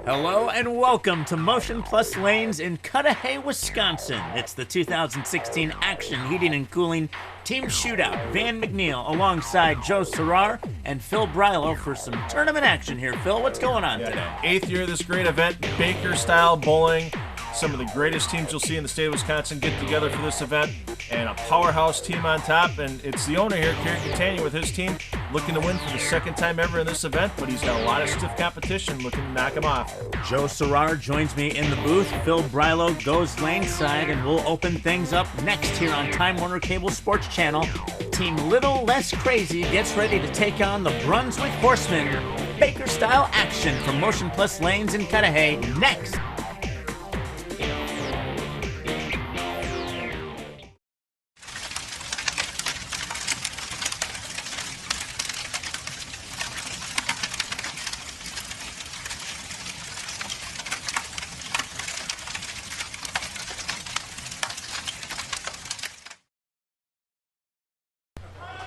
Hello and welcome to Motion Plus Lanes in Cudahy, Wisconsin. It's the 2016 Action Heating and Cooling Team Shootout. Van McNeil alongside Joe Serrar and Phil Brilo for some tournament action here. Phil, what's going on today? 8th year of this great event, Baker-style bowling. Some of the greatest teams you'll see in the state of Wisconsin get together for this event, and a powerhouse team on top. And it's the owner here, Kerry Catania, with his team, looking to win for the second time ever in this event, but he's got a lot of stiff competition looking to knock him off. Joe Serrar joins me in the booth. Phil Brilo goes laneside, and we'll open things up next here on Time Warner Cable SportsChannel. Team Little Less Crazy gets ready to take on the Brunswick Horsemen. Baker-style action from Motion Plus Lanes in Cudahy next.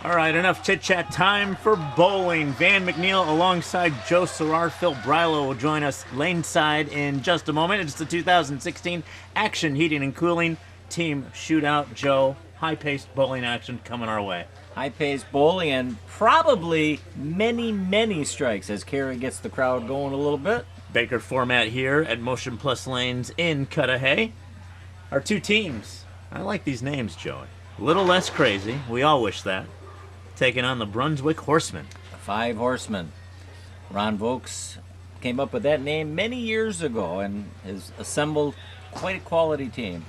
All right, enough chit-chat. Time for bowling. Van McNeil alongside Joe Serrar. Phil Brilo will join us laneside in just a moment. It's the 2016 Action Heating and Cooling Team Shootout. Joe, high-paced bowling action coming our way. High-paced bowling and probably many strikes as Kerry gets the crowd going a little bit. Baker format here at Motion Plus Lanes in Cudahy. Our two teams. I like these names, Joey. Little Less Crazy. We all wish that. Taking on the Brunswick Horsemen. The Five Horsemen. Ron Vokes came up with that name many years ago and has assembled quite a quality team.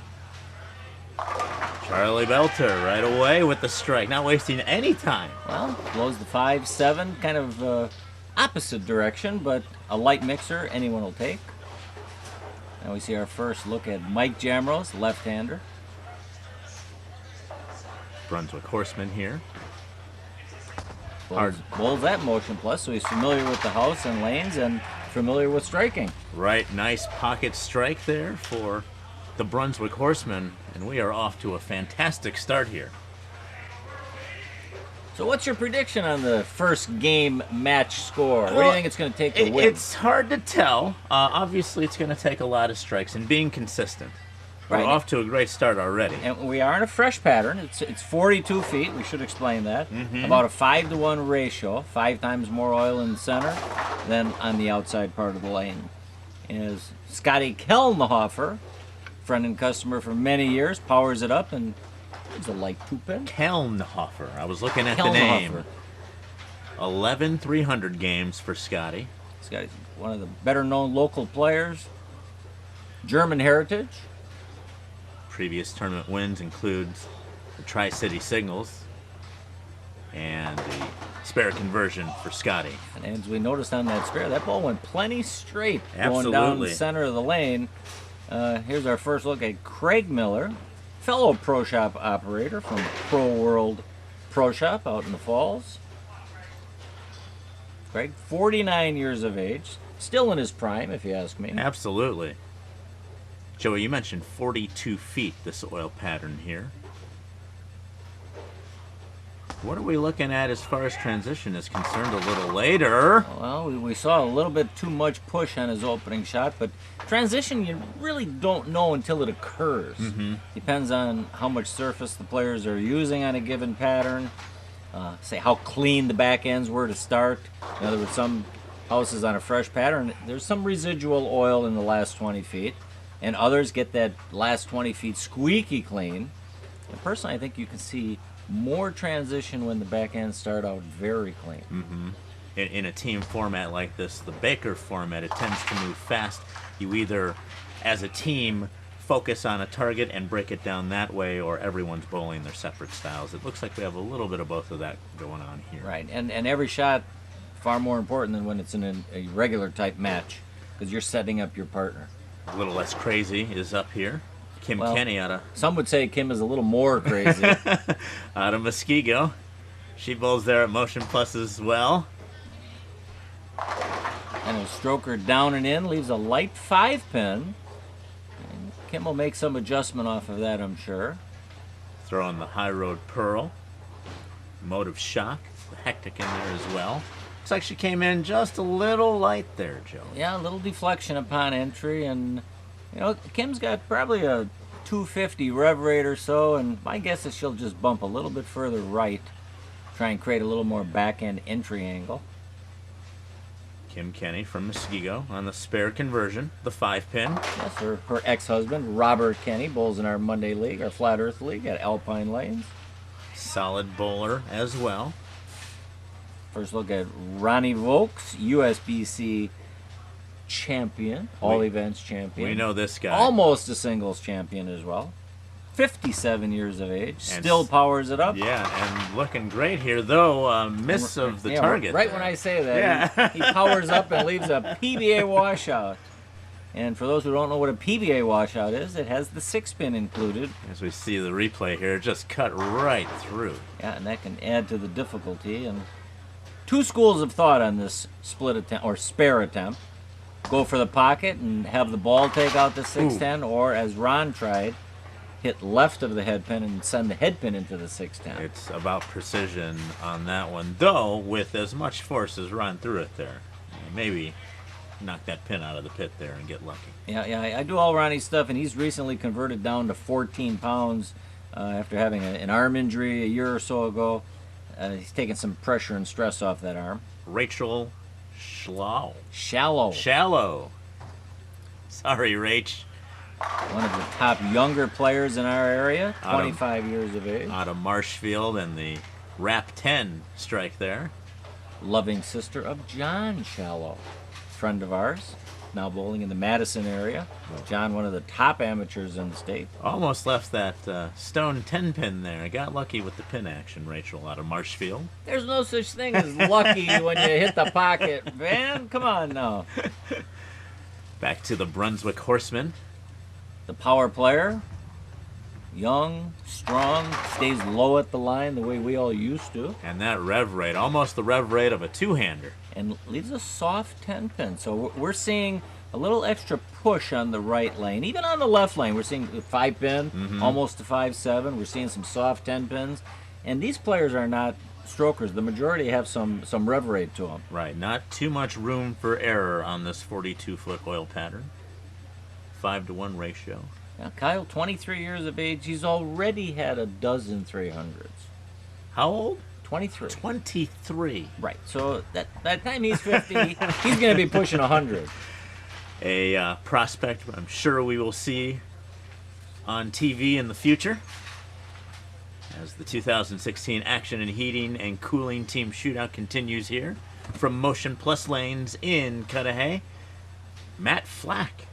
Charlie Belter right away with the strike, not wasting any time. Well, blows the 5-7, kind of opposite direction, but a light mixer anyone will take. Now we see our first look at Mike Jamrose, left-hander. Brunswick Horsemen here. Bowls at Motion Plus, so he's familiar with the house and lanes and familiar with striking. Right, nice pocket strike there for the Brunswick Horsemen, and we are off to a fantastic start here. So what's your prediction on the first game match score? What do you think it's going to take to win? It's hard to tell. Obviously, it's going to take a lot of strikes and being consistent. We're off to a great start already. And we are in a fresh pattern. It's 42 feet. We should explain that. About a 5-to-1 ratio. 5 times more oil in the center than on the outside part of the lane. Is Scotty Kellnhofer, friend and customer for many years, powers it up and gives a light 2-pin. Kellnhofer. I was looking at the name. 11 300 games for Scotty. Scotty's one of the better-known local players. German heritage. Previous tournament wins includes the Tri-City Signals and the spare conversion for Scotty. And as we noticed on that spare, that ball went plenty straight Absolutely. Going down the center of the lane. Here's our first look at Craig Miller, fellow Pro Shop operator from Pro World Pro Shop out in the Falls. Craig, 49 years of age, still in his prime, if you ask me. Absolutely. Joey, you mentioned 42 feet, this oil pattern here. What are we looking at as far as transition is concerned a little later? Well, we saw a little bit too much push on his opening shot, but transition you really don't know until it occurs. Depends on how much surface the players are using on a given pattern, say how clean the back ends were to start. In other words, some houses on a fresh pattern, there's some residual oil in the last 20 feet. And others get that last 20 feet squeaky clean. And personally, I think you can see more transition when the back ends start out very clean. In a team format like this, the Baker format, it tends to move fast. You either, as a team, focus on a target and break it down that way, or everyone's bowling their separate styles. It looks like we have a little bit of both of that going on here. Right, and every shot far more important than when it's in a regular type match, because you're setting up your partner. A Little Less Crazy is up here. Kim Kenny out of... Some would say Kim is a little more crazy. Out of Muskego. She bowls there at Motion Plus as well. And a stroker down and in leaves a light 5-pin. And Kim will make some adjustment off of that, I'm sure. Throwing the High Road Pearl. Motive Shock. The Hectic in there as well. Looks like she came in just a little light there, Joe. Yeah, a little deflection upon entry, and you know, Kim's got probably a 250 rev rate or so, and my guess is she'll just bump a little bit further right, try and create a little more back-end entry angle. Kim Kenny from Muskego on the spare conversion, the 5-pin. Yes, her ex-husband, Robert Kenny, bowls in our Monday League, our Flat Earth League at Alpine Lanes. Solid bowler as well. First look at Ronnie Vokes, USBC champion, all events champion. We know this guy. Almost a singles champion as well. 57 years of age, And still powers it up. Yeah, and looking great here, though. Miss of the target. Right when I say that, he powers up and leaves a PBA washout. And for those who don't know what a PBA washout is, it has the 6-pin included. As we see the replay here, just cut right through. Yeah, and that can add to the difficulty. And two schools of thought on this split attempt or spare attempt. Go for the pocket and have the ball take out the 610, or as Ron tried, hit left of the head pin and send the head pin into the 610. It's about precision on that one, though, with as much force as Ron threw it there. Maybe knock that pin out of the pit there and get lucky. Yeah, I do all Ronnie's stuff, and he's recently converted down to 14 pounds after having an arm injury a year or so ago. He's taking some pressure and stress off that arm. Rachel Schlau. Shallow. Sorry, Rach. One of the top younger players in our area, 25 years of age. Out of Marshfield, and the Rap 10 strike there. Loving sister of John Shallow, friend of ours, now bowling in the Madison area. John, one of the top amateurs in the state. Almost left that stone 10-pin there. Got lucky with the pin action, Rachel, out of Marshfield. There's no such thing as lucky when you hit the pocket, man. Come on now. Back to the Brunswick Horsemen. The power player, young, strong, stays low at the line the way we all used to. And that rev rate, almost the rev rate of a two-hander. And leaves a soft 10-pin. So we're seeing a little extra push on the right lane. Even on the left lane, we're seeing 5-pin, almost to 5-7. We're seeing some soft 10-pins. And these players are not strokers. The majority have some rev rate to them. Right, not too much room for error on this 42-foot oil pattern. 5-to-1 ratio. Now, Kyle, 23 years of age, he's already had a dozen 300s. How old? 23. 23. Right, so that time he's 50, he's going to be pushing 100. A prospect I'm sure we will see on TV in the future, as the 2016 Action and Heating and Cooling Team Shootout continues here from Motion Plus Lanes in Cudahy. Matt Flack.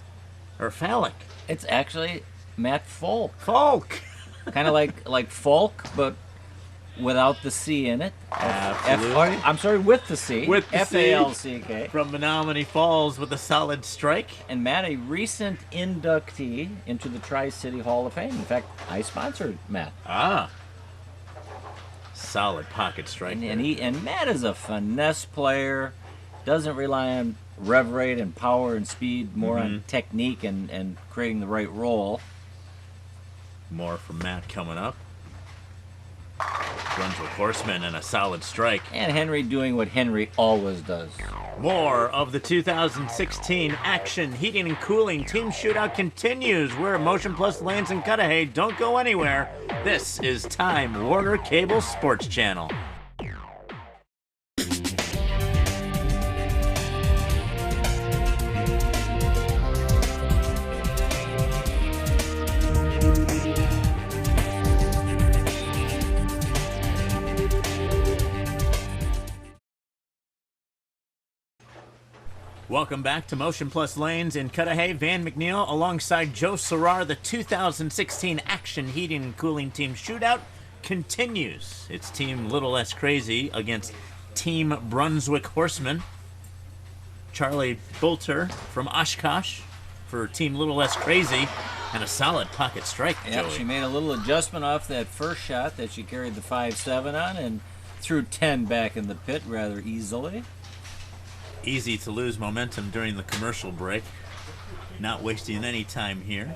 Or Falk. It's actually Matt Falk. Falk! Kind of like Falk, but without the C in it. Absolutely. I'm sorry, with the C. With the C. Falck. From Menominee Falls with a solid strike. And Matt, a recent inductee into the Tri-City Hall of Fame. In fact, I sponsored Matt. Ah. Solid pocket strike. And Matt is a finesse player. Doesn't rely on rev rate and power and speed, more on technique and creating the right roll. More from Matt coming up. Brunswick Horseman and a solid strike. And Henry doing what Henry always does. More of the 2016 Action Heating and Cooling Team Shootout continues. We're at Motion Plus Lanes in Cudahy. Don't go anywhere. This is Time Warner Cable Sports Channel. Welcome back to Motion Plus Lanes in Cudahy. Van McNeil alongside Joe Serrar. The 2016 Action Heating and Cooling Team Shootout continues. It's Team Little Less Crazy against Team Brunswick Horsemen. Charlie Bolter from Oshkosh for Team Little Less Crazy, and a solid pocket strike, Yeah, Joey. she made a little adjustment off that first shot that she carried the 5-7 on and threw 10 back in the pit rather easily. Easy to lose momentum during the commercial break. Not wasting any time here.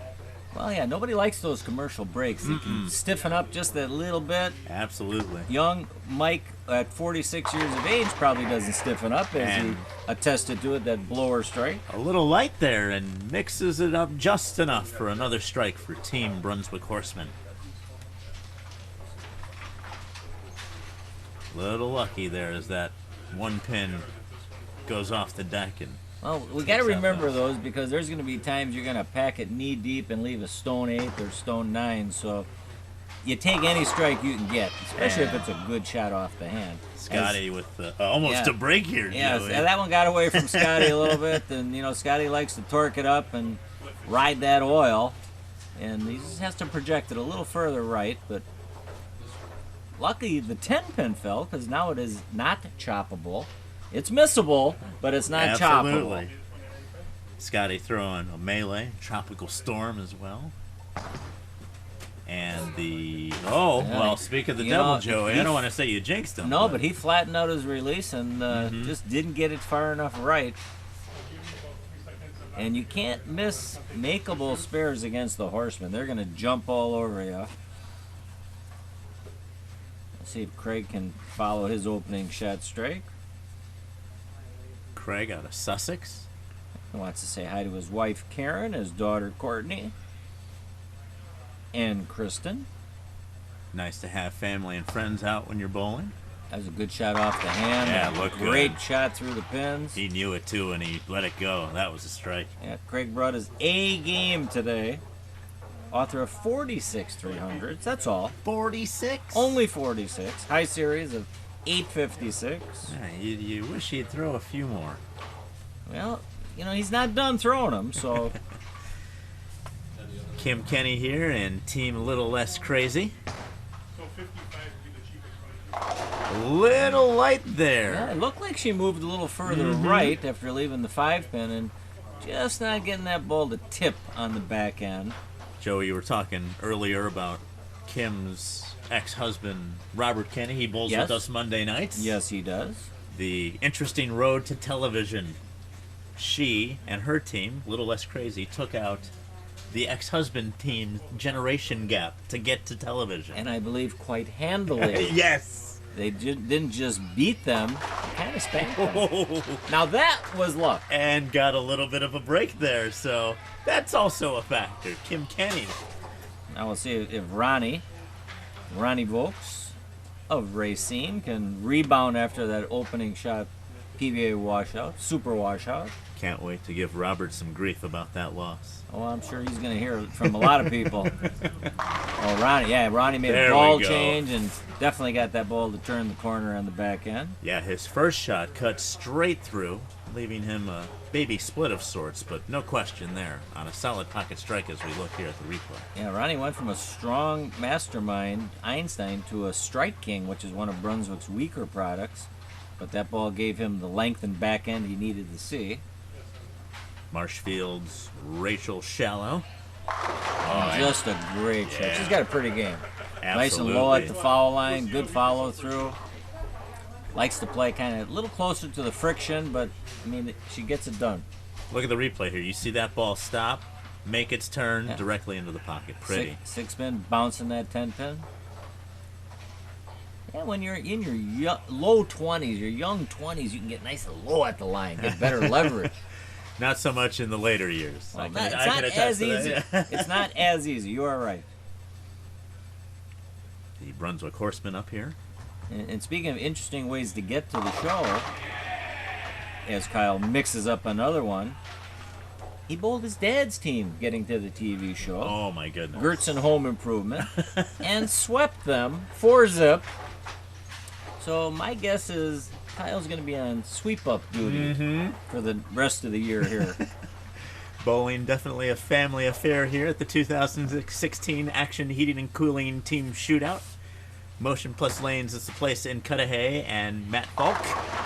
Well, yeah, nobody likes those commercial breaks. They can stiffen up just that little bit. Absolutely. Young Mike, at 46 years of age, probably doesn't stiffen up, as he attested to it, that blower strike. A little light there, and mixes it up just enough for another strike for Team Brunswick Horsemen. Little lucky there as that one pin goes off the deck. And well, we got to remember those, because there's going to be times you're going to pack it knee deep and leave a stone 8 or stone 9. So you take any strike you can get, especially if it's a good shot off the hand. Scotty with almost a break here. Yeah, Joey. that one got away from Scotty a little bit, and Scotty likes to torque it up and ride that oil, and he just has to project it a little further right. But luckily the 10 pin fell, because now it is not choppable. It's missable, but it's not choppable. Scotty throwing a melee, tropical storm as well. And speak of the devil, Joey, I don't want to say you jinxed him. No, but he flattened out his release and just didn't get it far enough right. And you can't miss makeable spares against the Horsemen. They're going to jump all over you. Let's see if Craig can follow his opening shot strike. Craig out of Sussex. He wants to say hi to his wife Karen, his daughter Courtney, and Kristen. Nice to have family and friends out when you're bowling. That was a good shot off the hand. Yeah, looked great good. Shot through the pins. He knew it too, and he let it go. That was a strike. Yeah, Craig brought his A game today. Author of 46 300s. That's all. 46? Only 46. High series of 856. Yeah, you wish he'd throw a few more. Well, he's not done throwing them, so. Kim Kenny here and Team A Little Less Crazy. A little light there. Yeah, it looked like she moved a little further right after leaving the 5 pin and just not getting that ball to tip on the back end. Joey, you were talking earlier about Kim's ex-husband, Robert Kenny. He bowls with us Monday nights. Yes, he does. The interesting road to television. She and her team, A Little Less Crazy, took out the ex-husband team's generation gap to get to television. And I believe quite handily. Yes! They didn't just beat them, they kind of spanked them. Now that was luck. And got a little bit of a break there, so that's also a factor. Kim Kenny. Now we'll see if Ronnie Vokes of Racine can rebound after that opening shot PBA washout, super washout. Can't wait to give Robert some grief about that loss. Oh, I'm sure he's going to hear it from a lot of people. Ronnie made a ball change and definitely got that ball to turn the corner on the back end. Yeah, his first shot cut straight through, leaving him a baby split of sorts, but no question there on a solid pocket strike as we look here at the replay. Yeah, Ronnie went from a strong mastermind, Einstein, to a strike king, which is one of Brunswick's weaker products, but that ball gave him the length and back end he needed to see. Marshfield's Rachel Shallow. Just a great shot. She's got a pretty game. Absolutely. Nice and low at the foul line, good follow through. Likes to play kind of a little closer to the friction, but she gets it done. Look at the replay here. You see that ball stop, make its turn directly into the pocket. Pretty. Six pin bouncing that 10 pin. Yeah, when you're in your low 20s, your young 20s, you can get nice and low at the line, get better leverage. Not so much in the later years. Well, it's not as easy. It's not as easy. You are right. The Brunswick Horsemen up here. And speaking of interesting ways to get to the show, as Kyle mixes up another one, he bowled his dad's team getting to the TV show. Oh, my goodness. Gertson Home Improvement. And swept them 4-zip. So my guess is Kyle's going to be on sweep-up duty for the rest of the year here. Bowling, definitely a family affair here at the 2016 Action Heating and Cooling Team Shootout. Motion Plus Lanes is the place in Cudahy, and Matt Falk,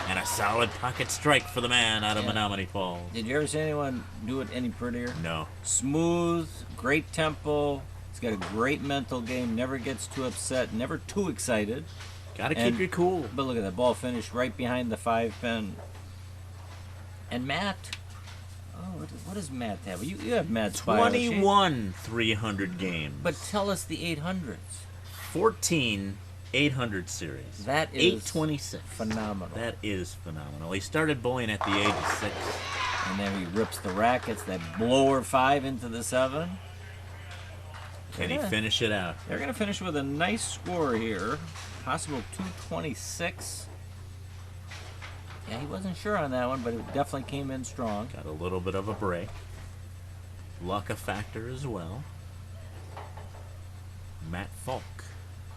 and a solid pocket strike for the man out of Menominee Falls. Did you ever see anyone do it any prettier? No. Smooth, great tempo. He's got a great mental game, never gets too upset, never too excited. Got to keep your cool. But look at that ball finished right behind the 5-pin. And Matt, what does Matt have? You have Matt's 21 300 games. But tell us the 800s. 14 800 series. That is 826. phenomenal. That is phenomenal. He started bowling at the age of 6. And then he rips the rackets, that blower 5 into the 7. Can he finish it out? They're going to finish with a nice score here. Possible 226. Yeah, he wasn't sure on that one, but it definitely came in strong. Got a little bit of a break. Luck a factor as well. Matt Falk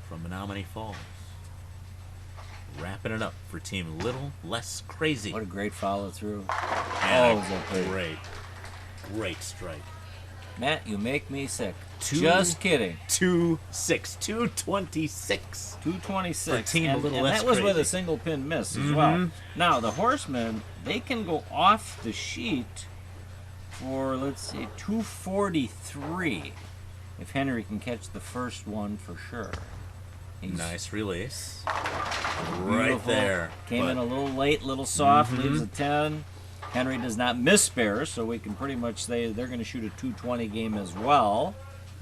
from Menominee Falls. Wrapping it up for Team Little Less Crazy. What a great follow through. And was that great. Great strike. Matt, you make me sick. Just kidding. 226. 226. For a team a little and less that was crazy. with a single pin miss as well. Now, the Horsemen, they can go off the sheet for, let's see, 243. If Henry can catch the first one for sure. Nice release. Beautiful. Right there. Came in a little late, little soft, leaves a 10. Henry does not miss spares, so we can pretty much say they're going to shoot a 220 game as well.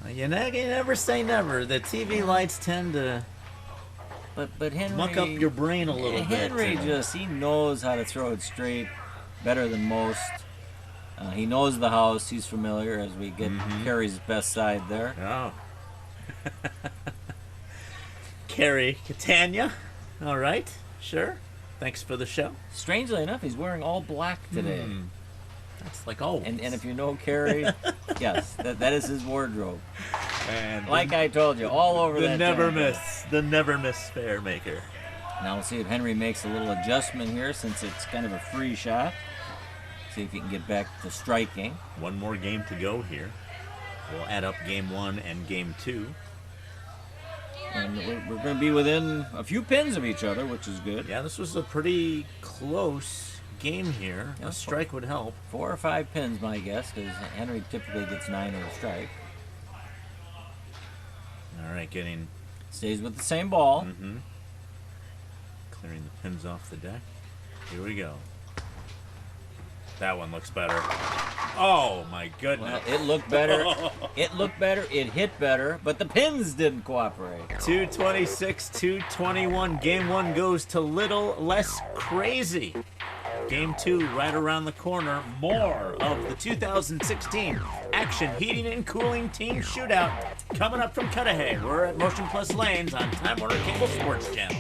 You never say never. The TV lights tend to But Henry, muck up your brain a little Henry bit. he knows how to throw it straight better than most. He knows the house. He's familiar as we get Kerry's best side there. Oh. Carrie Catania. All right. Sure. Thanks for the show. Strangely enough, he's wearing all black today. That's like always. And if you know Kerry, yes, that is his wardrobe. And Like I told you, all over the that. never jacket. miss. The never miss fair maker. Now we'll see if Henry makes a little adjustment here since it's kind of a free shot. See if he can get back to striking. One more game to go here. We'll add up game 1 and game 2. And we're going to be within a few pins of each other, which is good. Yeah, this was a pretty close game here. Yeah, A strike would help. 4 or 5 pins, my guess, because Henry typically gets 9 in a strike. All right, getting Stays with the same ball. clearing the pins off the deck. Here we go. That one looks better. Oh my goodness. Well, it looked better. It looked better. It hit better, but the pins didn't cooperate. 226, 221. Game 1 goes to Little Less Crazy. Game 2 right around the corner. More of the 2016 Action Heating and Cooling Team Shootout coming up from Cudahy. We're at Motion Plus Lanes on Time Warner Cable Sports Channel.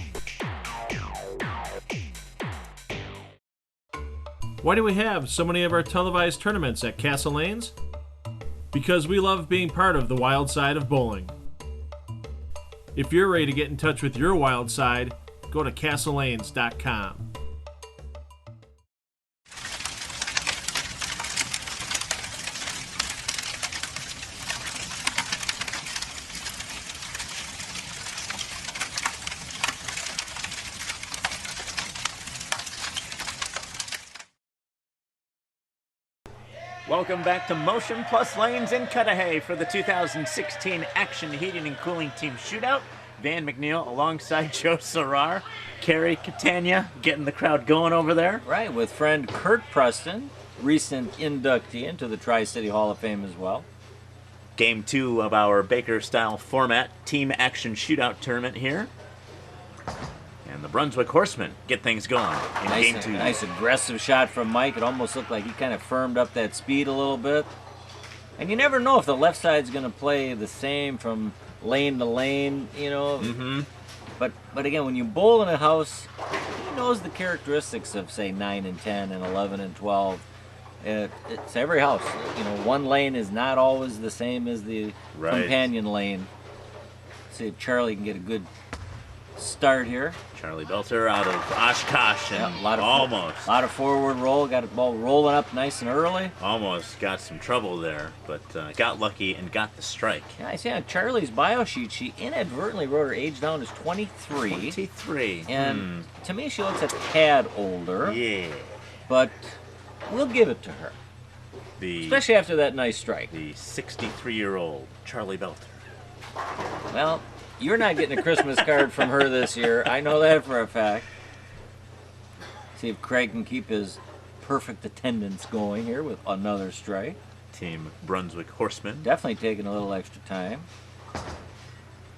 Why do we have so many of our televised tournaments at Castle Lanes? Because we love being part of the wild side of bowling. If you're ready to get in touch with your wild side, go to castlelanes.com. Welcome back to Motion Plus Lanes in Cudahy for the 2016 Action Heating and Cooling Team Shootout. Van McNeil alongside Joe Serrar. Carrie Catania getting the crowd going over there. Right, with friend Kurt Preston, recent inductee into the Tri-City Hall of Fame as well. Game 2 of our Baker-style format Team Action Shootout tournament here. And the Brunswick Horsemen get things going in Game 2. Nice aggressive shot from Mike. It almost looked like he kind of firmed up that speed a little bit. And you never know if the left side's going to play the same from lane to lane, you know. But again, when you bowl in a house, he knows the characteristics of, say, 9 and 10 and 11 and 12. It's every house. You know, one lane is not always the same as the companion lane. See if Charlie can get a good start here. Charlie Belter out of Oshkosh, and a lot of forward roll. Got the ball rolling up nice and early. almost got some trouble there, but got lucky and got the strike. Yeah, I see on Charlie's bio sheet, she inadvertently wrote her age down as 23. 23. And to me, she looks a tad older. Yeah. But we'll give it to her. Especially after that nice strike. The 63-year-old Charlie Belter. Well, You're not getting a Christmas card from her this year. I know that for a fact. See if Craig can keep his perfect attendance going here with another strike. Team Brunswick Horsemen. Definitely taking a little extra time.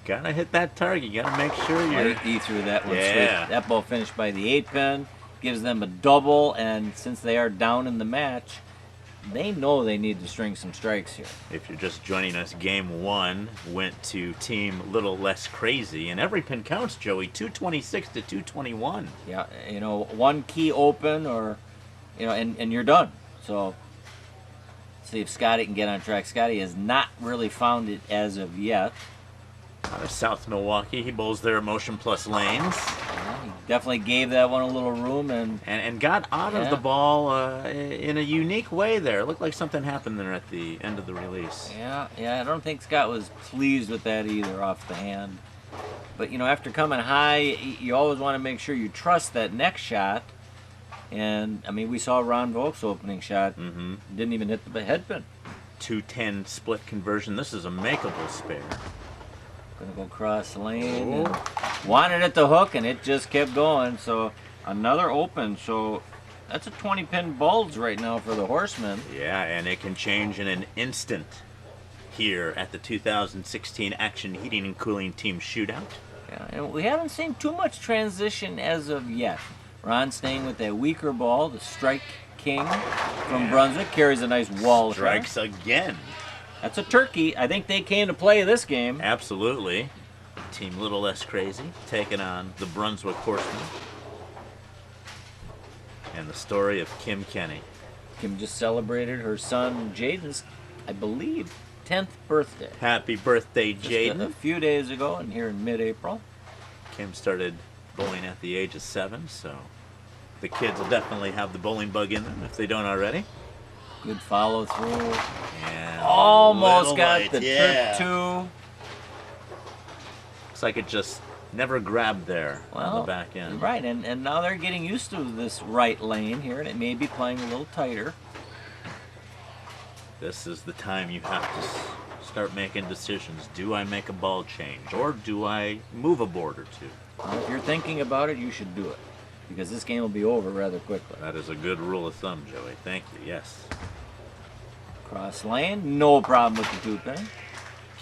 Gotta hit that target. You gotta make sure you're... He threw that one Yeah. straight. That ball finished by the 8-pin. Gives them a double, and since they are down in the match, they know they need to string some strikes here. If you're just joining us, game 1 went to Team Little Less Crazy, and every pin counts, Joey. 226 to 221. Yeah, you know, one key open, or, you know, and you're done. So, see if Scotty can get on track. Scotty has not really found it as of yet. Out of South Milwaukee, he bowls their motion plus lanes. Yeah, he definitely gave that one a little room, And got out of the ball in a unique way there. It looked like something happened there at the end of the release. yeah, I don't think Scott was pleased with that either off the hand. But, you know, after coming high, you always want to make sure you trust that next shot. And, I mean, we saw Ron Volk's opening shot. Didn't even hit the head pin. 210 split conversion. This is a makeable spare. Gonna go cross lane. And wanted it to hook, and it just kept going. So another open. So that's a 20-pin bulge right now for the Horsemen. Yeah, and it can change in an instant here at the 2016 Action Heating and Cooling Team Shootout. Yeah, and we haven't seen too much transition as of yet. Ron staying with that weaker ball, the Strike King from Brunswick, carries a nice wall. Strikes again. That's a turkey. I think they came to play this game. Absolutely. Team Little Less Crazy taking on the Brunswick Horsemen. And the story of Kim Kenny. Kim just celebrated her son Jaden's, I believe, 10th birthday. Happy birthday, Just Jaden. a few days ago, and here in mid-April. Kim started bowling at the age of 7, so the kids will definitely have the bowling bug in them if they don't already. Good follow through. And Almost got light, the yeah. trip two. Looks like it just never grabbed there on the back end. Right, and now they're getting used to this right lane here, and it may be playing a little tighter. This is the time you have to start making decisions. Do I make a ball change, or do I move a board or two? Well, if you're thinking about it, you should do it, because this game will be over rather quickly. That is a good rule of thumb, Joey. Thank you. Yes. Cross lane, no problem with the 2-pin.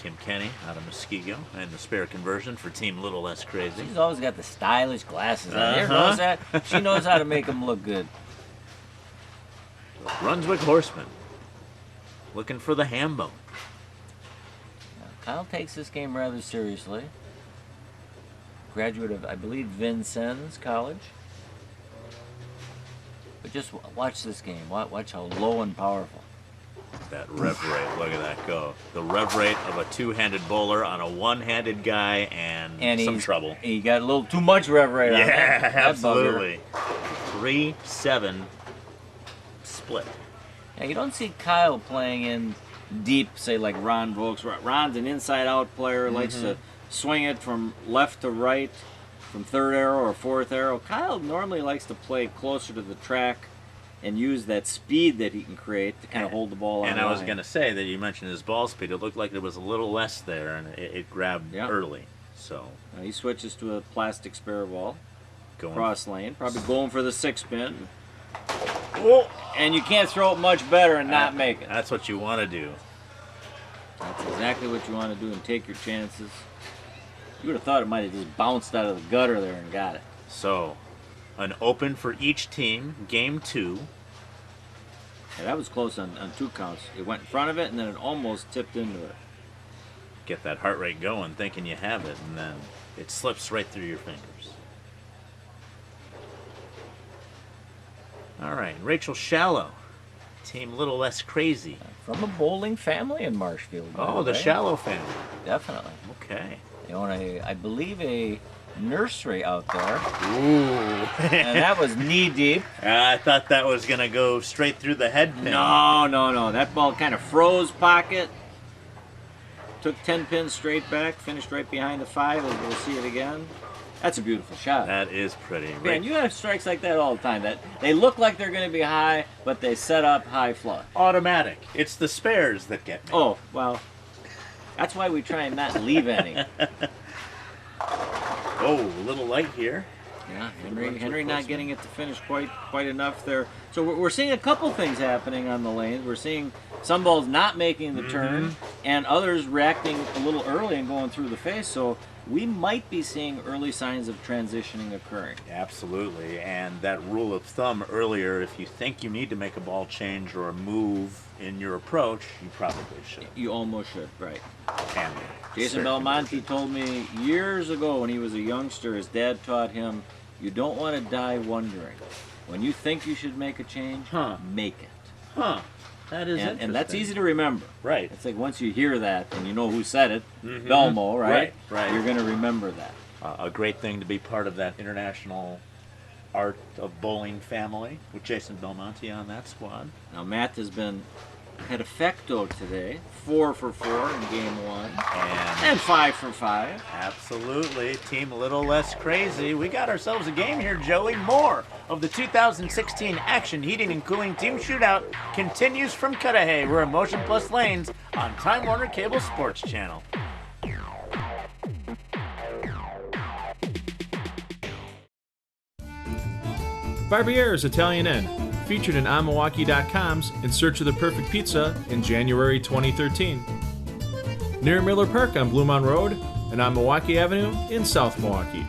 Kim Kenny out of Muskego and the spare conversion for Team Little Less Crazy. She's always got the stylish glasses on. You ever notice that? She knows how to make them look good. Brunswick Horsemen looking for the ham bone. Kyle takes this game rather seriously. Graduate of, I believe, Vincennes College. But just watch this game. Watch how low and powerful. That rev rate, look at that go. The rev rate of a two-handed bowler on a one-handed guy and some trouble. He got a little too much rev rate on that. Yeah, That absolutely. 3-7 split. Yeah, you don't see Kyle playing in deep, say like Ron Volks. Ron's an inside-out player, likes to swing it from left to right, from third arrow or fourth arrow. Kyle normally likes to play closer to the track and use that speed that he can create to kind of hold the ball on And the I was line. going to say that you mentioned his ball speed. It looked like there was a little less there, and it grabbed early. So Now he switches to a plastic spare ball. going Cross lane, probably going for the 6-pin. And you can't throw it much better and not make it. That's what you want to do. That's exactly what you want to do and take your chances. You would have thought it might have just bounced out of the gutter there and got it. So, an open for each team, game 2. Yeah, that was close on 2 counts. It went in front of it and then it almost tipped into it. Get that heart rate going, thinking you have it, and then it slips right through your fingers. All right, Rachel Shallow, Team Little Less Crazy. From a bowling family in Marshfield. by Oh, the way. Shallow family. Definitely. Okay. They own I believe, a nursery out there. Ooh. And that was knee deep. I thought that was going to go straight through the head pin. No. That ball kind of froze pocket. Took 10 pins straight back, finished right behind the 5, as we'll see it again. That's a beautiful shot. That is pretty. Man, you have strikes like that all the time. That they look like they're going to be high, but they set up high flush. Automatic. It's the spares that get me. Oh, well, that's why we try and not leave any. Oh, a little light here. Yeah, Henry not getting it to finish quite enough there. So we're seeing a couple things happening on the lanes. We're seeing some balls not making the turn, and others reacting a little early and going through the face. So we might be seeing early signs of transitioning occurring. Absolutely, and that rule of thumb earlier, if you think you need to make a ball change or a move in your approach, you probably should. You almost should, right. And Jason certainly Belmonte should. told me years ago when he was a youngster, his dad taught him, you don't want to die wondering. When you think you should make a change, make it. Huh. That is interesting. And that's easy to remember. Right. It's like once you hear that and you know who said it, Belmo, right? Right. You're going to remember that. A great thing to be part of that international art of bowling family with Jason Belmonte on that squad. Now Matt has been perfecto today, 4 for 4 in game 1, and 5 for 5. Absolutely. Team a little less crazy. We got ourselves a game here, Joey. More of the 2016 Action Heating and Cooling Team Shootout continues from Cudahy. We're in Motion Plus Lanes on Time Warner Cable Sports Channel. Barbiere's Italian Inn, featured in onmilwaukee.com's In Search of the Perfect Pizza in January 2013. Near Miller Park on Blue Mountain Road and on Milwaukee Avenue in South Milwaukee.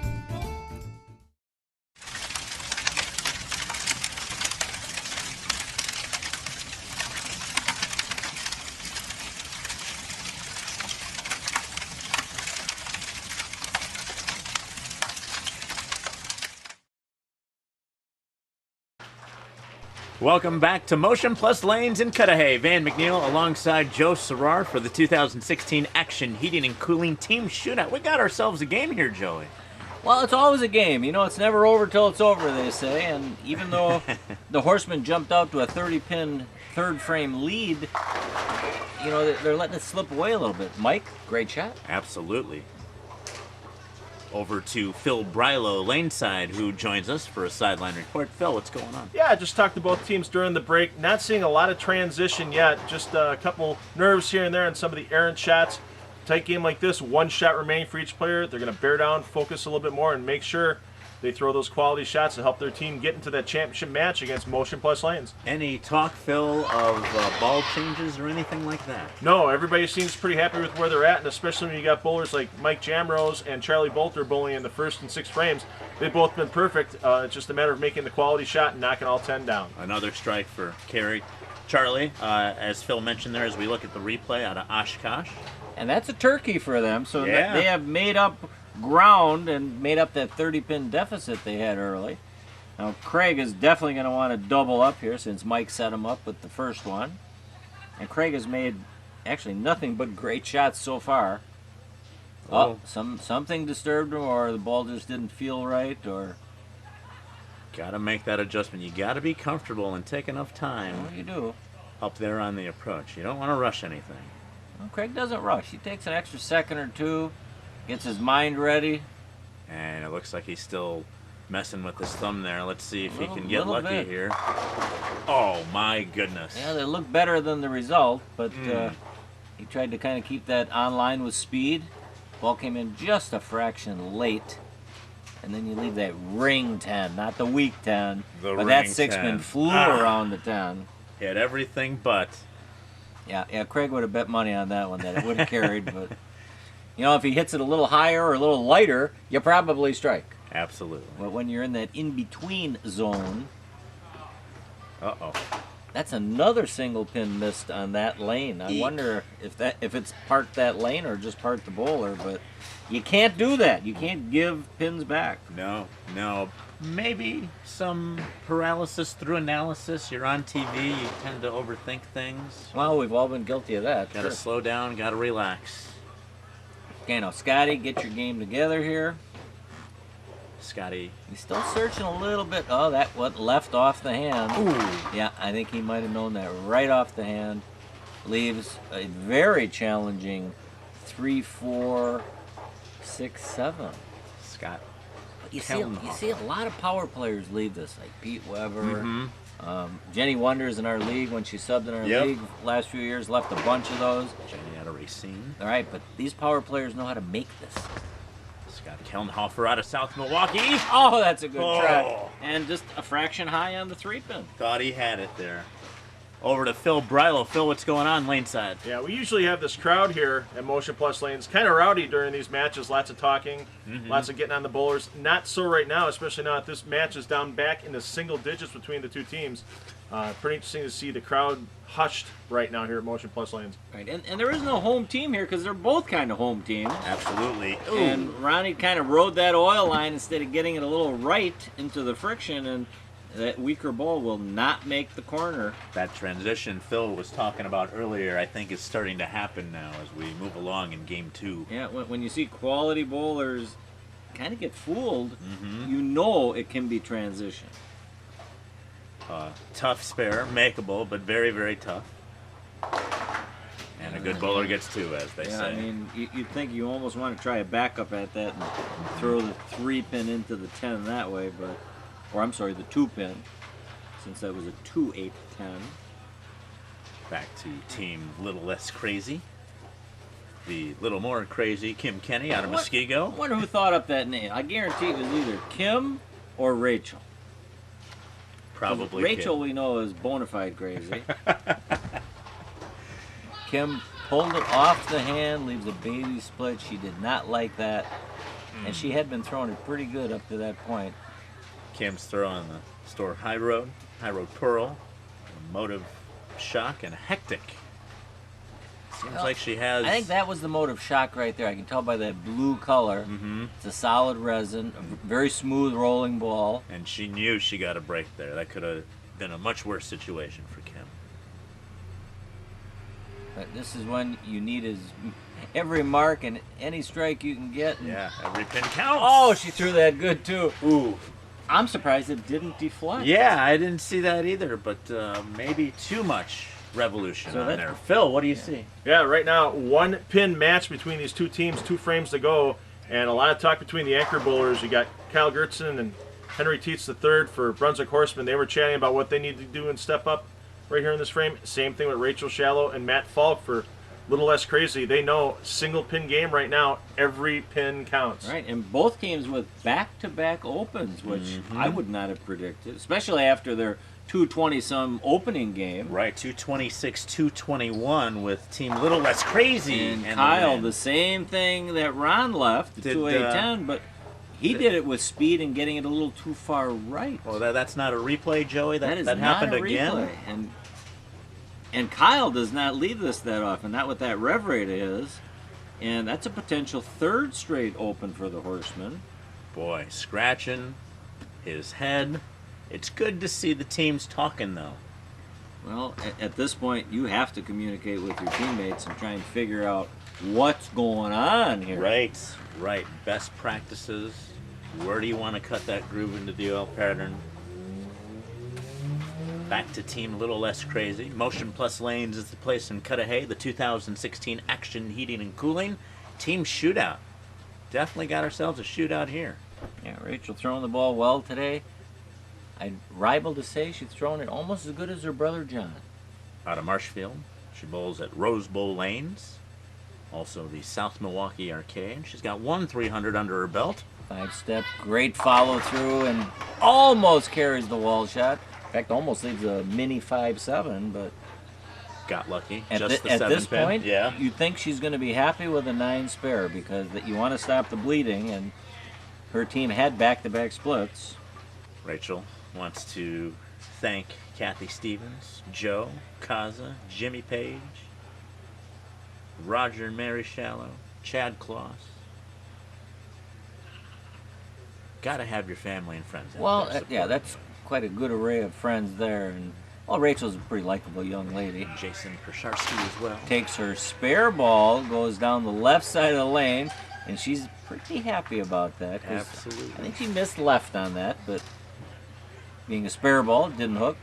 Welcome back to Motion Plus Lanes in Cudahy. Van McNeil alongside Joe Serrar for the 2016 Action Heating and Cooling Team Shootout. We got ourselves a game here, Joey. Well, it's always a game. You know, it's never over till it's over, they say. And even though the Horsemen jumped out to a 30-pin third frame lead, you know, they're letting it slip away a little bit. Mike, great shot. Absolutely. Over to Phil Brylow, Laneside, who joins us for a sideline report. Phil, what's going on? Yeah, I just talked to both teams during the break. Not seeing a lot of transition yet. Just a couple nerves here and there on some of the errant shots. Tight game like this, one shot remaining for each player. They're going to bear down, focus a little bit more, and make sure they throw those quality shots to help their team get into that championship match against Motion Plus Lanes. Any talk, Phil, of ball changes or anything like that? No, everybody seems pretty happy with where they're at, and especially when you got bowlers like Mike Jamrose and Charlie Bolter bowling in the first and sixth frames. They've both been perfect. It's just a matter of making the quality shot and knocking all 10 down. Another strike for Carey. Charlie, as Phil mentioned there, as we look at the replay out of Oshkosh. And that's a turkey for them. So Yeah. they have made up ground and made up that 30-pin deficit they had early. Now Craig is definitely going to want to double up here since Mike set him up with the first one. And Craig has made actually nothing but great shots so far. Oh, something disturbed him, or the ball just didn't feel right, or... Got to make that adjustment. You got to be comfortable and take enough Well, time you do. up there on the approach. You don't want to rush anything. Well, Craig doesn't rush. He takes an extra second or two, gets his mind ready. And it looks like he's still messing with his thumb there. Let's see if he can get Little lucky bit. here. Oh, my goodness. Yeah, they look better than the result, but he tried to kind of keep that on line with speed. Ball came in just a fraction late. And then you leave that ring 10, not the weak 10. The but that ring 6-pin 10. flew around the 10. Hit everything but. Yeah, Craig would have bet money on that one that it would have carried. But, you know, if he hits it a little higher or a little lighter, you probably strike. Absolutely. But when you're in that in-between zone, Uh-oh. that's another single pin missed on that lane. I wonder if it's part that lane or just part the bowler, but you can't do that. You can't give pins back. No. Maybe some paralysis through analysis. You're on TV, you tend to overthink things. Well, we've all been guilty of that. Got to sure. slow down, got to relax. Okay, now Scotty, get your game together here. Scotty. He's still searching a little bit. Oh, that what left off the hand. Ooh. Yeah, I think he might have known that right off the hand. Leaves a very challenging 3, 4, 6, 7. Scott. You see a lot of power players leave this, like Pete Weber. Mm-hmm. Jenny Wonders in our league, when she subbed in our league last few years, left a bunch of those. Jenny out of Racine. All right, but these power players know how to make this. Scott Kelnhofer out of South Milwaukee. Oh, that's a good Oh. try. And just a fraction high on the 3-pin. Thought he had it there. Over to Phil Brylow. Phil, what's going on lane side? Yeah, we usually have this crowd here at Motion Plus Lanes, kind of rowdy during these matches, lots of talking, lots of getting on the bowlers. Not so right now, especially now that this match is down back in the single digits between the two teams. Pretty interesting to see the crowd hushed right now here at Motion Plus Lanes. Right, and there is no home team here because they're both kind of home teams. Absolutely. Ooh. And Ronnie kind of rode that oil line instead of getting it a little right into the friction, and that weaker ball will not make the corner. That transition Phil was talking about earlier, I think, is starting to happen now as we move along in game 2. Yeah, when you see quality bowlers kind of get fooled, you know it can be transition. Tough spare, makeable, but very, very tough. And a good bowler gets 2, as they Yeah, say. I mean, you'd think you almost want to try a backup at that and throw the 3-pin into the 10 that way, but, or I'm sorry, the 2-pin, since that was a 2-8-10. Back to team Little Less Crazy. The little more crazy Kim Kenny out of I Muskego. wonder who thought up that name. I guarantee it was either Kim or Rachel. Probably Rachel, Kim. we know, is bona fide crazy. Kim pulled it off the hand, leaves a baby split. She did not like that. And she had been throwing it pretty good up to that point. Kim's throwing the store High Road Pearl, a Motive Shock, and a Hectic. Seems like she has... I think that was the Motive Shock right there. I can tell by that blue color. It's a solid resin, a very smooth rolling ball. And she knew she got a break there. That could have been a much worse situation for Kim. But this is when you need every mark and any strike you can get. And Yeah, every pin counts. oh, she threw that good too. Ooh. I'm surprised it didn't deflect. Yeah, I didn't see that either, but maybe too much revolution So on that- there. Phil, what do you see? Yeah, right now, 1-pin match between these two teams, 2 frames to go, and a lot of talk between the anchor bowlers. You got Kyle Gertzen and Henry Tietz III for Brunswick Horsemen. They were chatting about what they need to do and step up right here in this frame. Same thing with Rachel Shallow and Matt Falk for Little Less Crazy. They know single pin game right now, every pin counts. Right, and both games with back-to-back opens, which I would not have predicted, especially after their 220-some opening game. Right, 226, 221 with Team Little Less Crazy. And the Kyle, win. the same thing that Ron left, the Did, 2-8-10, but he did it with speed and getting it a little too far right. Well, that's not a replay, Joey. That is that not happened a again. replay. And Kyle does not leave this that often, not what that rev rate is. And that's a potential 3rd straight open for the Horsemen. Boy, scratching his head. It's good to see the teams talking, though. Well, at this point, you have to communicate with your teammates and try and figure out what's going on here. Right, right. Best practices. Where do you want to cut that groove into the oil pattern? Back to Team Little Less Crazy. Motion Plus Lanes is the place in Cudahy, the 2016 Action Heating and Cooling. Team Shootout. Definitely got ourselves a shootout here. Yeah, Rachel throwing the ball well today. I'd rival to say she's throwing it almost as good as her brother John. Out of Marshfield, she bowls at Rose Bowl Lanes. Also the South Milwaukee Arcade. She's got 1 300 under her belt. 5-step, great follow through, and almost carries the wall shot. In fact, almost leaves a mini 5-7, but Got lucky. at, Just the at 7 this pin. point, Yeah. you think she's going to be happy with a 9 spare because you want to stop the bleeding, and her team had back-to-back splits. Rachel wants to thank Kathy Stevens, Joe, Kaza, Jimmy Page, Roger and Mary Shallow, Chad Kloss. Gotta have your family and friends out Well, there yeah, supporting that's quite a good array of friends there, and well, Rachel's a pretty likable young lady. you. Jason Persharsky as well. Takes her spare ball, goes down the left side of the lane, and she's pretty happy about that. 'cause Absolutely. I think she missed left on that, but being a spare ball, it didn't hook.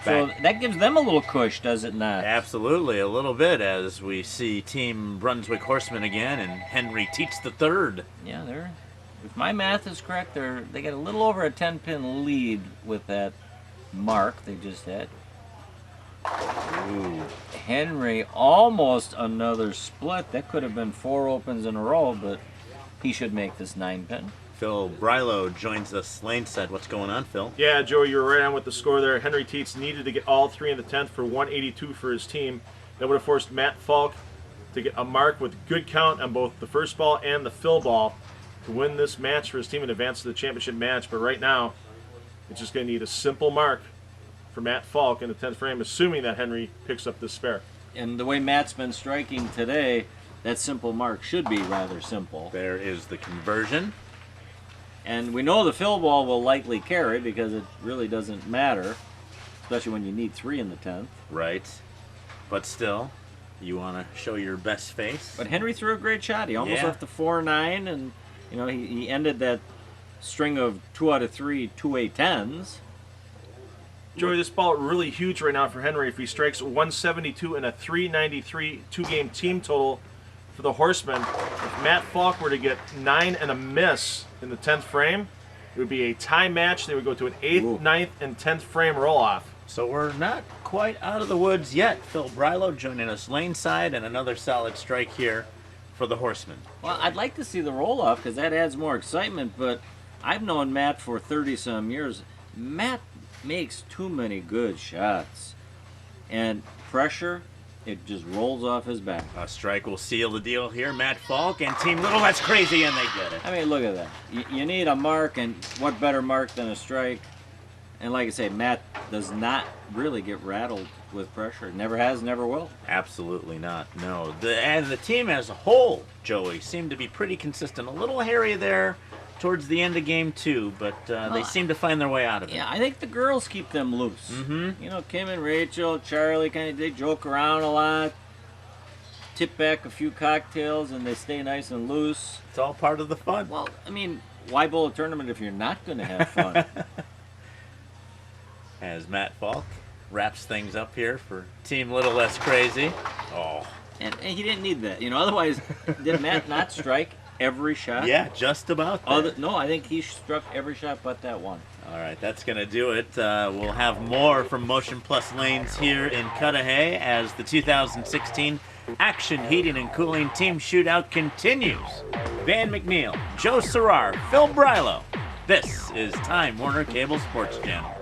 So Back. that gives them a little cush, does it not? Absolutely, a little bit as we see Team Brunswick Horsemen again and Henry Tietz III. Yeah, if my math is correct, they got a little over a 10-pin lead with that mark they just had. Ooh. Henry almost another split. That could have been 4 opens in a row, but he should make this 9-pin. Phil Brylow joins us laneside. What's going on, Phil? Yeah, Joey, you were right on with the score there. Henry Teets needed to get all 3 in the 10th for 182 for his team. That would have forced Matt Falk to get a mark with good count on both the first ball and the fill ball to win this match for his team and advance to the championship match. But right now, it's just going to need a simple mark for Matt Falk in the 10th frame, assuming that Henry picks up this spare. And the way Matt's been striking today, that simple mark should be rather simple. There is the conversion. And we know the fill ball will likely carry because it really doesn't matter, especially when you need 3 in the 10th. Right. But still, you want to show your best face. But Henry threw a great shot. He almost left the 4-9, and you know he ended that string of 2 out of 3 2-8 10s. Joey, this ball really huge right now for Henry. If he strikes 172 and a 393 two-game team total for the Horsemen, if Matt Falk were to get 9 and a miss in the 10th frame, it would be a tie match. They would go to an 8th, 9th, and 10th frame roll-off. So we're not quite out of the woods yet. Phil Brylow joining us laneside, and another solid strike here for the Horsemen. Well, I'd like to see the roll-off because that adds more excitement, but I've known Matt for 30-some years. Matt makes too many good shots. And pressure, it just rolls off his back. A strike will seal the deal here. Matt Falk and Team Little, that's crazy, and they get it. I mean, look at that. You need a mark, and what better mark than a strike? And like I say, Matt does not really get rattled with pressure. Never has, never will. Absolutely not, no. And the team as a whole, Joey, seemed to be pretty consistent. A little hairy there towards the end of game 2, but they seem to find their way out of it. Yeah, I think the girls keep them loose. Mm-hmm. You know, Kim and Rachel, Charlie, they joke around a lot, tip back a few cocktails, and they stay nice and loose. It's all part of the fun. Well, I mean, why bowl a tournament if you're not going to have fun? As Matt Falk wraps things up here for Team Little Less Crazy. Oh. And he didn't need that. You know, otherwise, did Matt not strike every shot? Yeah, just about that. No, I think he struck every shot but that one. All right, that's going to do it. We'll have more from Motion Plus Lanes here in Cudahy as the 2016 Action Heating and Cooling Team Shootout continues. Van McNeil, Joe Serrar, Phil Brylow. This is Time Warner Cable Sports Channel.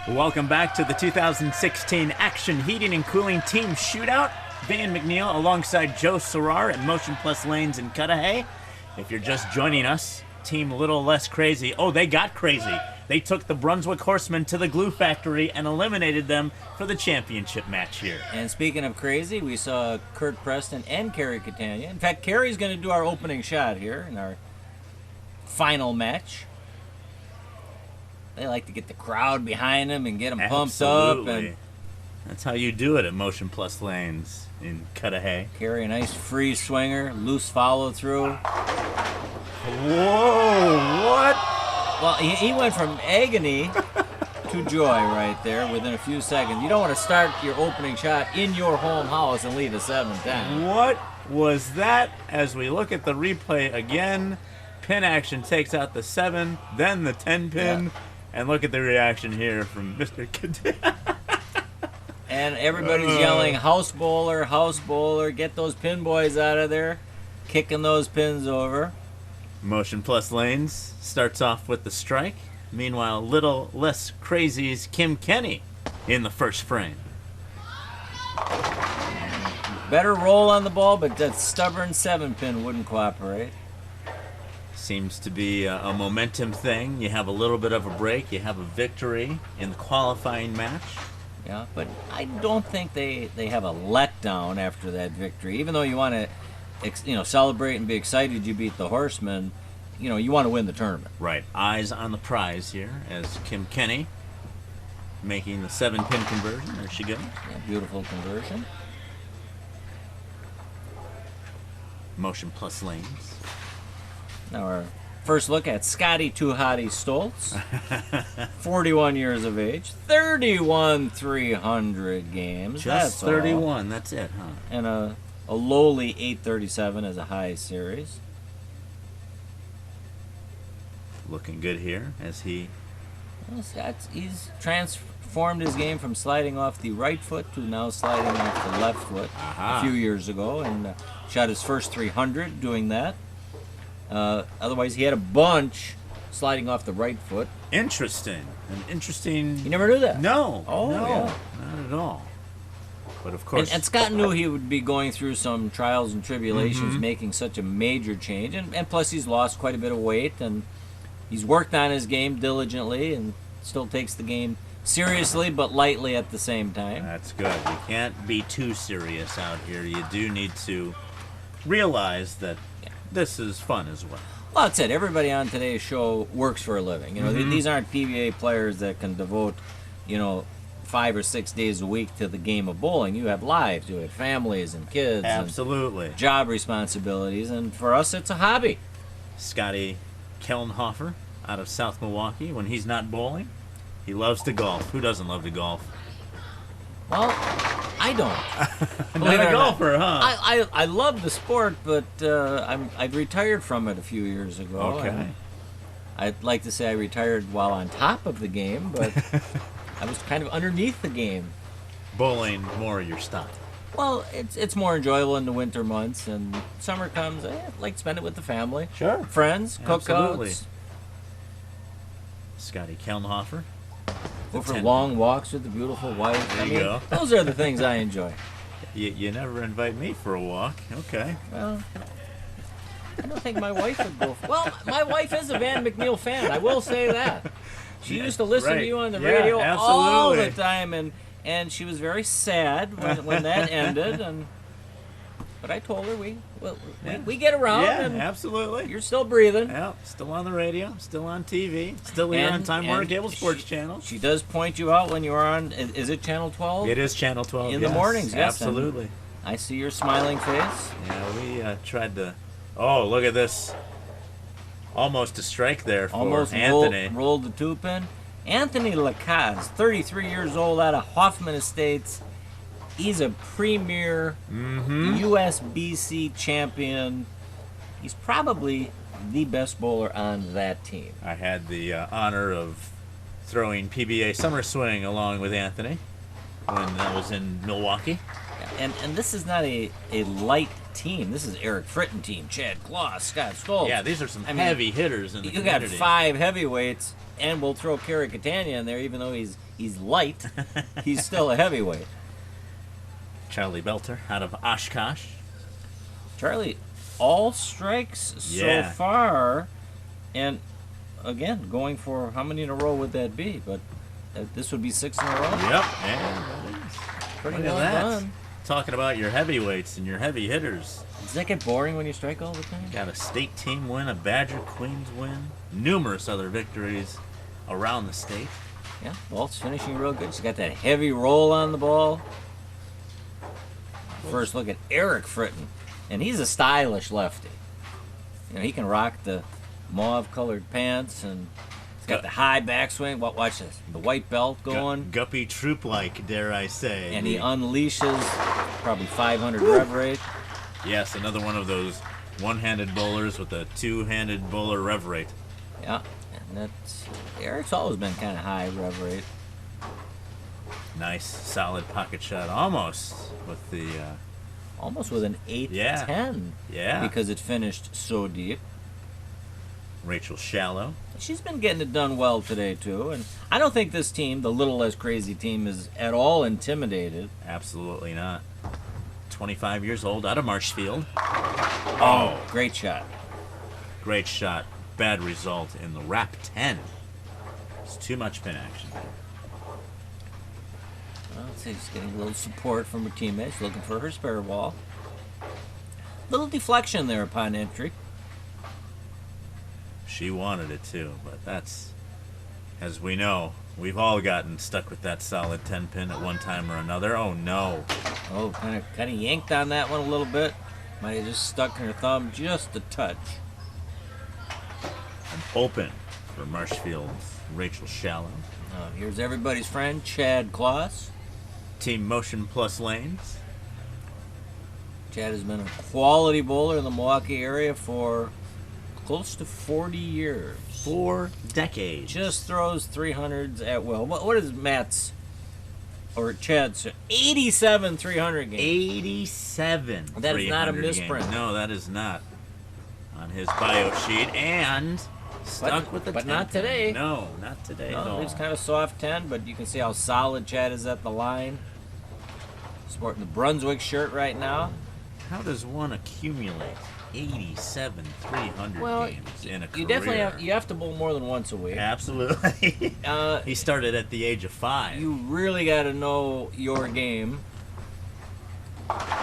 Welcome back to the 2016 Action Heating and Cooling Team Shootout. Van McNeil alongside Joe Serrar at Motion Plus Lanes in Cudahy. If you're just joining us, Team Little Less Crazy. Oh, they got crazy. They took the Brunswick Horsemen to the glue factory and eliminated them for the championship match here. And speaking of crazy, we saw Kurt Preston and Carrie Catania. In fact, Carrie's going to do our opening shot here in our final match. They like to get the crowd behind them and get them pumped up. And that's how you do it at Motion Plus Lanes in Cudahy. Carry a nice free swinger, loose follow through. Whoa, what? Well, he went from agony to joy right there within a few seconds. You don't want to start your opening shot in your home house and lead a 7-10. What was that? As we look at the replay again, pin action takes out the 7, then the 10 pin. Yeah. And look at the reaction here from Mr. Cudahy. And everybody's yelling, house bowler, get those pin boys out of there, kicking those pins over. Motion Plus Lanes starts off with the strike. Meanwhile, Little Less Crazy's Kim Kenny in the first frame. Better roll on the ball, but that stubborn 7-pin wouldn't cooperate. Seems to be a momentum thing. You have a little bit of a break. You have a victory in the qualifying match. Yeah, but I don't think they have a letdown after that victory. Even though you want to, celebrate and be excited you beat the Horsemen, you want to win the tournament. Right. Eyes on the prize here as Kim Kenny making the 7-pin conversion. There she goes. Yeah, beautiful conversion. Motion Plus Lanes. Now our First look at Scotty Cudahy Stoltz, 41 years of age, 31 300 games. Just That's 31, all. that's it, huh? And a lowly 837 as a high series. Looking good here as he... Well, he's transformed his game from sliding off the right foot to now sliding off the left foot a few years ago, and shot his first 300 doing that. Otherwise, he had a bunch sliding off the right foot. Interesting. An interesting... You never knew that? No. Oh, no, yeah. not at all. But of course... And Scott knew he would be going through some trials and tribulations making such a major change. And plus, he's lost quite a bit of weight, and he's worked on his game diligently and still takes the game seriously but lightly at the same time. That's good. You can't be too serious out here. You do need to realize that this is fun as well. Well, that's it. Everybody on today's show works for a living. You know, these aren't PBA players that can devote, 5 or 6 days a week to the game of bowling. You have lives. You have families and kids. Absolutely. And job responsibilities. And for us, it's a hobby. Scotty Kellenhofer out of South Milwaukee. When he's not bowling, he loves to golf. Who doesn't love to golf? Well, I don't. Not a golfer, huh? I love the sport, but I retired from it a few years ago. Okay. I'd like to say I retired while on top of the game, but I was kind of underneath the game. Bowling more your style. Well, it's more enjoyable in the winter months, and summer comes. I like to spend it with the family, Sure. friends, Absolutely. cookouts, Scotty Kellenhofer. go for long walks with the beautiful wife. There you go. Those are the things I enjoy. You never invite me for a walk. Okay. Well, I don't think my wife would go. Well, my wife is a Van McNeil fan. I will say that. She used to listen to you on the radio all the time, and she was very sad when that ended. But I told her we get around, and absolutely. you're still breathing. Yeah, still on the radio, still on TV, still here on Time Warner Cable Sports Channel. She does point you out when you're on. Is it Channel 12? It is Channel 12 in the mornings. Yes, absolutely. I see your smiling face. Yeah, we tried to. Oh, look at this! Almost a strike there for Almost Anthony. rolled the two pin. Anthony Lacaze, 33 years old, out of Hoffman Estates. He's a premier USBC champion. He's probably the best bowler on that team. I had the honor of throwing PBA Summer Swing along with Anthony when I was in Milwaukee. And this is not a light team. This is Eric Fritton team. Chad Kloss, Scott Stoltz. Yeah, these are some heavy hitters in the community. You got 5 heavyweights, and we'll throw Kerry Catania in there, even though he's light. He's still a heavyweight. Charlie Belter out of Oshkosh. Charlie, all strikes so far, and again, going for how many in a row would that be? But this would be 6 in a row. Yep, yeah, that is. Pretty Look at well that. done. Talking about your heavyweights and your heavy hitters. Does that get boring when you strike all the time? Got a state team win, a Badger Queens win, numerous other victories around the state. Yeah, ball's finishing real good. She's got that heavy roll on the ball. First look at Eric Fritton, and he's a stylish lefty. He can rock the mauve-colored pants, and he's got the high backswing. Watch this, the white belt going. Guppy troop-like, dare I say. And he unleashes probably 500 rev rate. Yes, another one of those one-handed bowlers with a two-handed bowler rev rate. Yeah, and Eric's always been kind of high rev rate. Nice, solid pocket shot, almost with the... almost with an 8-10. Yeah. Because it finished so deep. Rachel Shallow. She's been getting it done well today, too. And I don't think this team, the Little Less Crazy team, is at all intimidated. Absolutely not. 25 years old, out of Marshfield. Oh, great shot. Great shot. Bad result in the wrap 10. It's too much pin action. Well, let's see, she's getting a little support from her teammates, looking for her spare ball. Little deflection there upon entry. She wanted it too, but that's, as we know, we've all gotten stuck with that solid 10 pin at one time or another. Oh no. Oh, kind of yanked on that one a little bit. Might have just stuck her thumb just a touch. open for Marshfield's Rachel Shallow. Here's everybody's friend, Chad Kloss. Team Motion Plus Lanes. Chad has been a quality bowler in the Milwaukee area for close to 40 years. 4 decades. Just throws 300s at will. What is Matt's or Chad's 87 300 game? 87. That is not a 300 misprint. game. No, that is not on his bio sheet. And stuck with the but 10. not today. No, not today. No, it's kind of soft 10, but you can see how solid Chad is at the line. Sporting the Brunswick shirt right now. How does one accumulate 87 300 games in a career? You definitely have to bowl more than once a week. Absolutely. He started at the age of 5. You really got to know your game,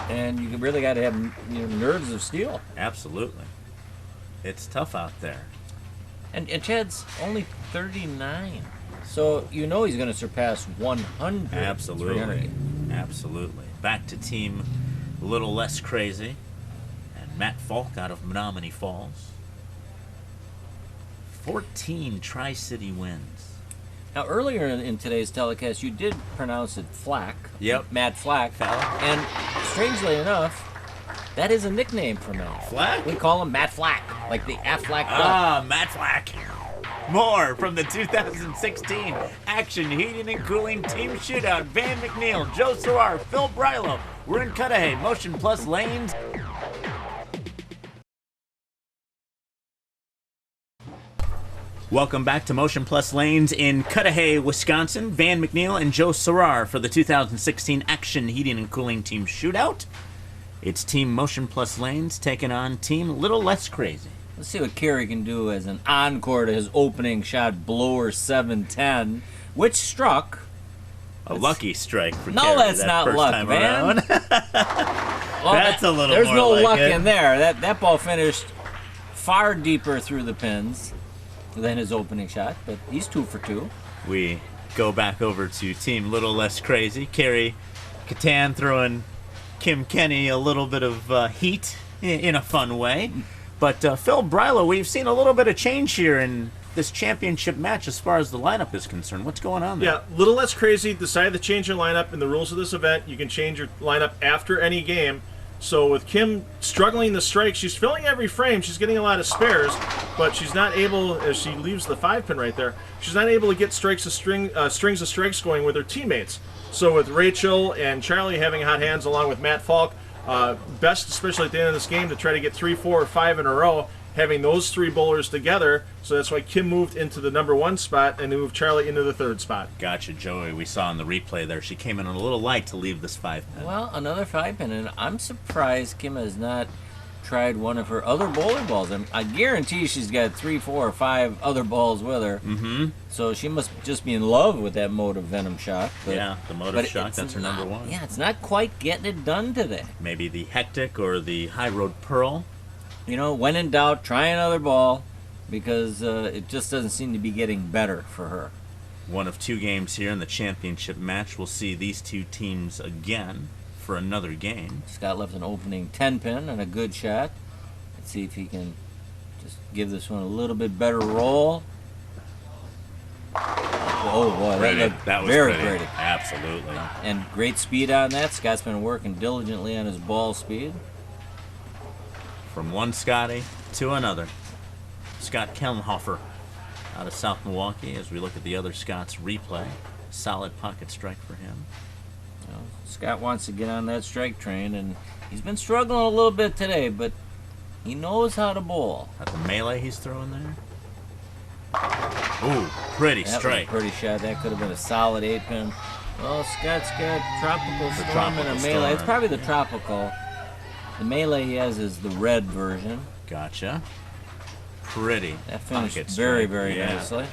and you really got to have nerves of steel. Absolutely. It's tough out there. And Chad's only 39, so you know he's going to surpass 100. Absolutely. Absolutely. Back to team Little Less Crazy. And Matt Falk out of Menominee Falls. 14 Tri-City wins. Now, earlier in today's telecast, you did pronounce it Flack. Yep. Matt Flack. And strangely enough, that is a nickname for Matt. Flack? We call him Matt Flack, like the Aflac duck. Ah, Matt Flack. More from the 2016 Action Heating and Cooling Team Shootout. Van McNeil, Joe Sorar, Phil Brylow. We're in Cudahy, Motion Plus Lanes. Welcome back to Motion Plus Lanes in Cudahy, Wisconsin. Van McNeil and Joe Sorar for the 2016 Action Heating and Cooling Team Shootout. It's Team Motion Plus Lanes taking on Team Little Less Crazy. Let's see what Kerry can do as an encore to his opening shot, blower 710, which struck. A lucky strike for No, Kerry that's that not first luck, time man. around. Well, That's a little There's more no like luck it. in there. That ball finished far deeper through the pins than his opening shot, but he's 2 for 2. We go back over to Team Little Less Crazy. Kerry Catan throwing Kim Kenny a little bit of heat in a fun way. But Phil Brylow, we've seen a little bit of change here in this championship match as far as the lineup is concerned. What's going on there? Yeah, Little Less Crazy decided to change your lineup. In the rules of this event, you can change your lineup after any game. So with Kim struggling the strike, she's filling every frame. She's getting a lot of spares, but she's not able, as she leaves the 5-pin right there, she's not able to get strings of strikes going with her teammates. So with Rachel and Charlie having hot hands along with Matt Falk, best, especially at the end of this game, to try to get 3, 4, or 5 in a row, having those 3 bowlers together. So that's why Kim moved into the number 1 spot and moved Charlie into the 3rd spot. Gotcha, Joey. We saw in the replay there, she came in a little light to leave this 5-pin. Well, another 5-pin, and I'm surprised Kim has not tried one of her other bowling balls. I guarantee she's got 3, 4, or 5 other balls with her. Mm-hmm. So she must just be in love with that Motive Venom shot. Yeah, the Motive shot, that's her number 1. Yeah, it's not quite getting it done today. Maybe the Hectic or the High Road Pearl. You know, when in doubt, try another ball, because it just doesn't seem to be getting better for her. One of 2 games here in the championship match. We'll see these 2 teams again for another game. Scott left an opening 10-pin and a good shot. Let's see if he can just give this one a little bit better roll. Oh boy, that was very pretty. pretty. Absolutely. And great speed on that. Scott's been working diligently on his ball speed. From one Scotty to another. Scott Kellenhofer out of South Milwaukee as we look at the other Scott's replay. Solid pocket strike for him. You know, Scott wants to get on that strike train, and he's been struggling a little bit today, but he knows how to bowl. At the melee he's throwing there. Ooh, pretty That strike. was a pretty shot. That could have been a solid 8-pin. Well, Scott's got Tropical The Storm and Tropical a melee. Storm. It's probably the Tropical. The melee he has is the red version. Gotcha. Pretty. That finished pocket very, strike. very Yeah. nicely.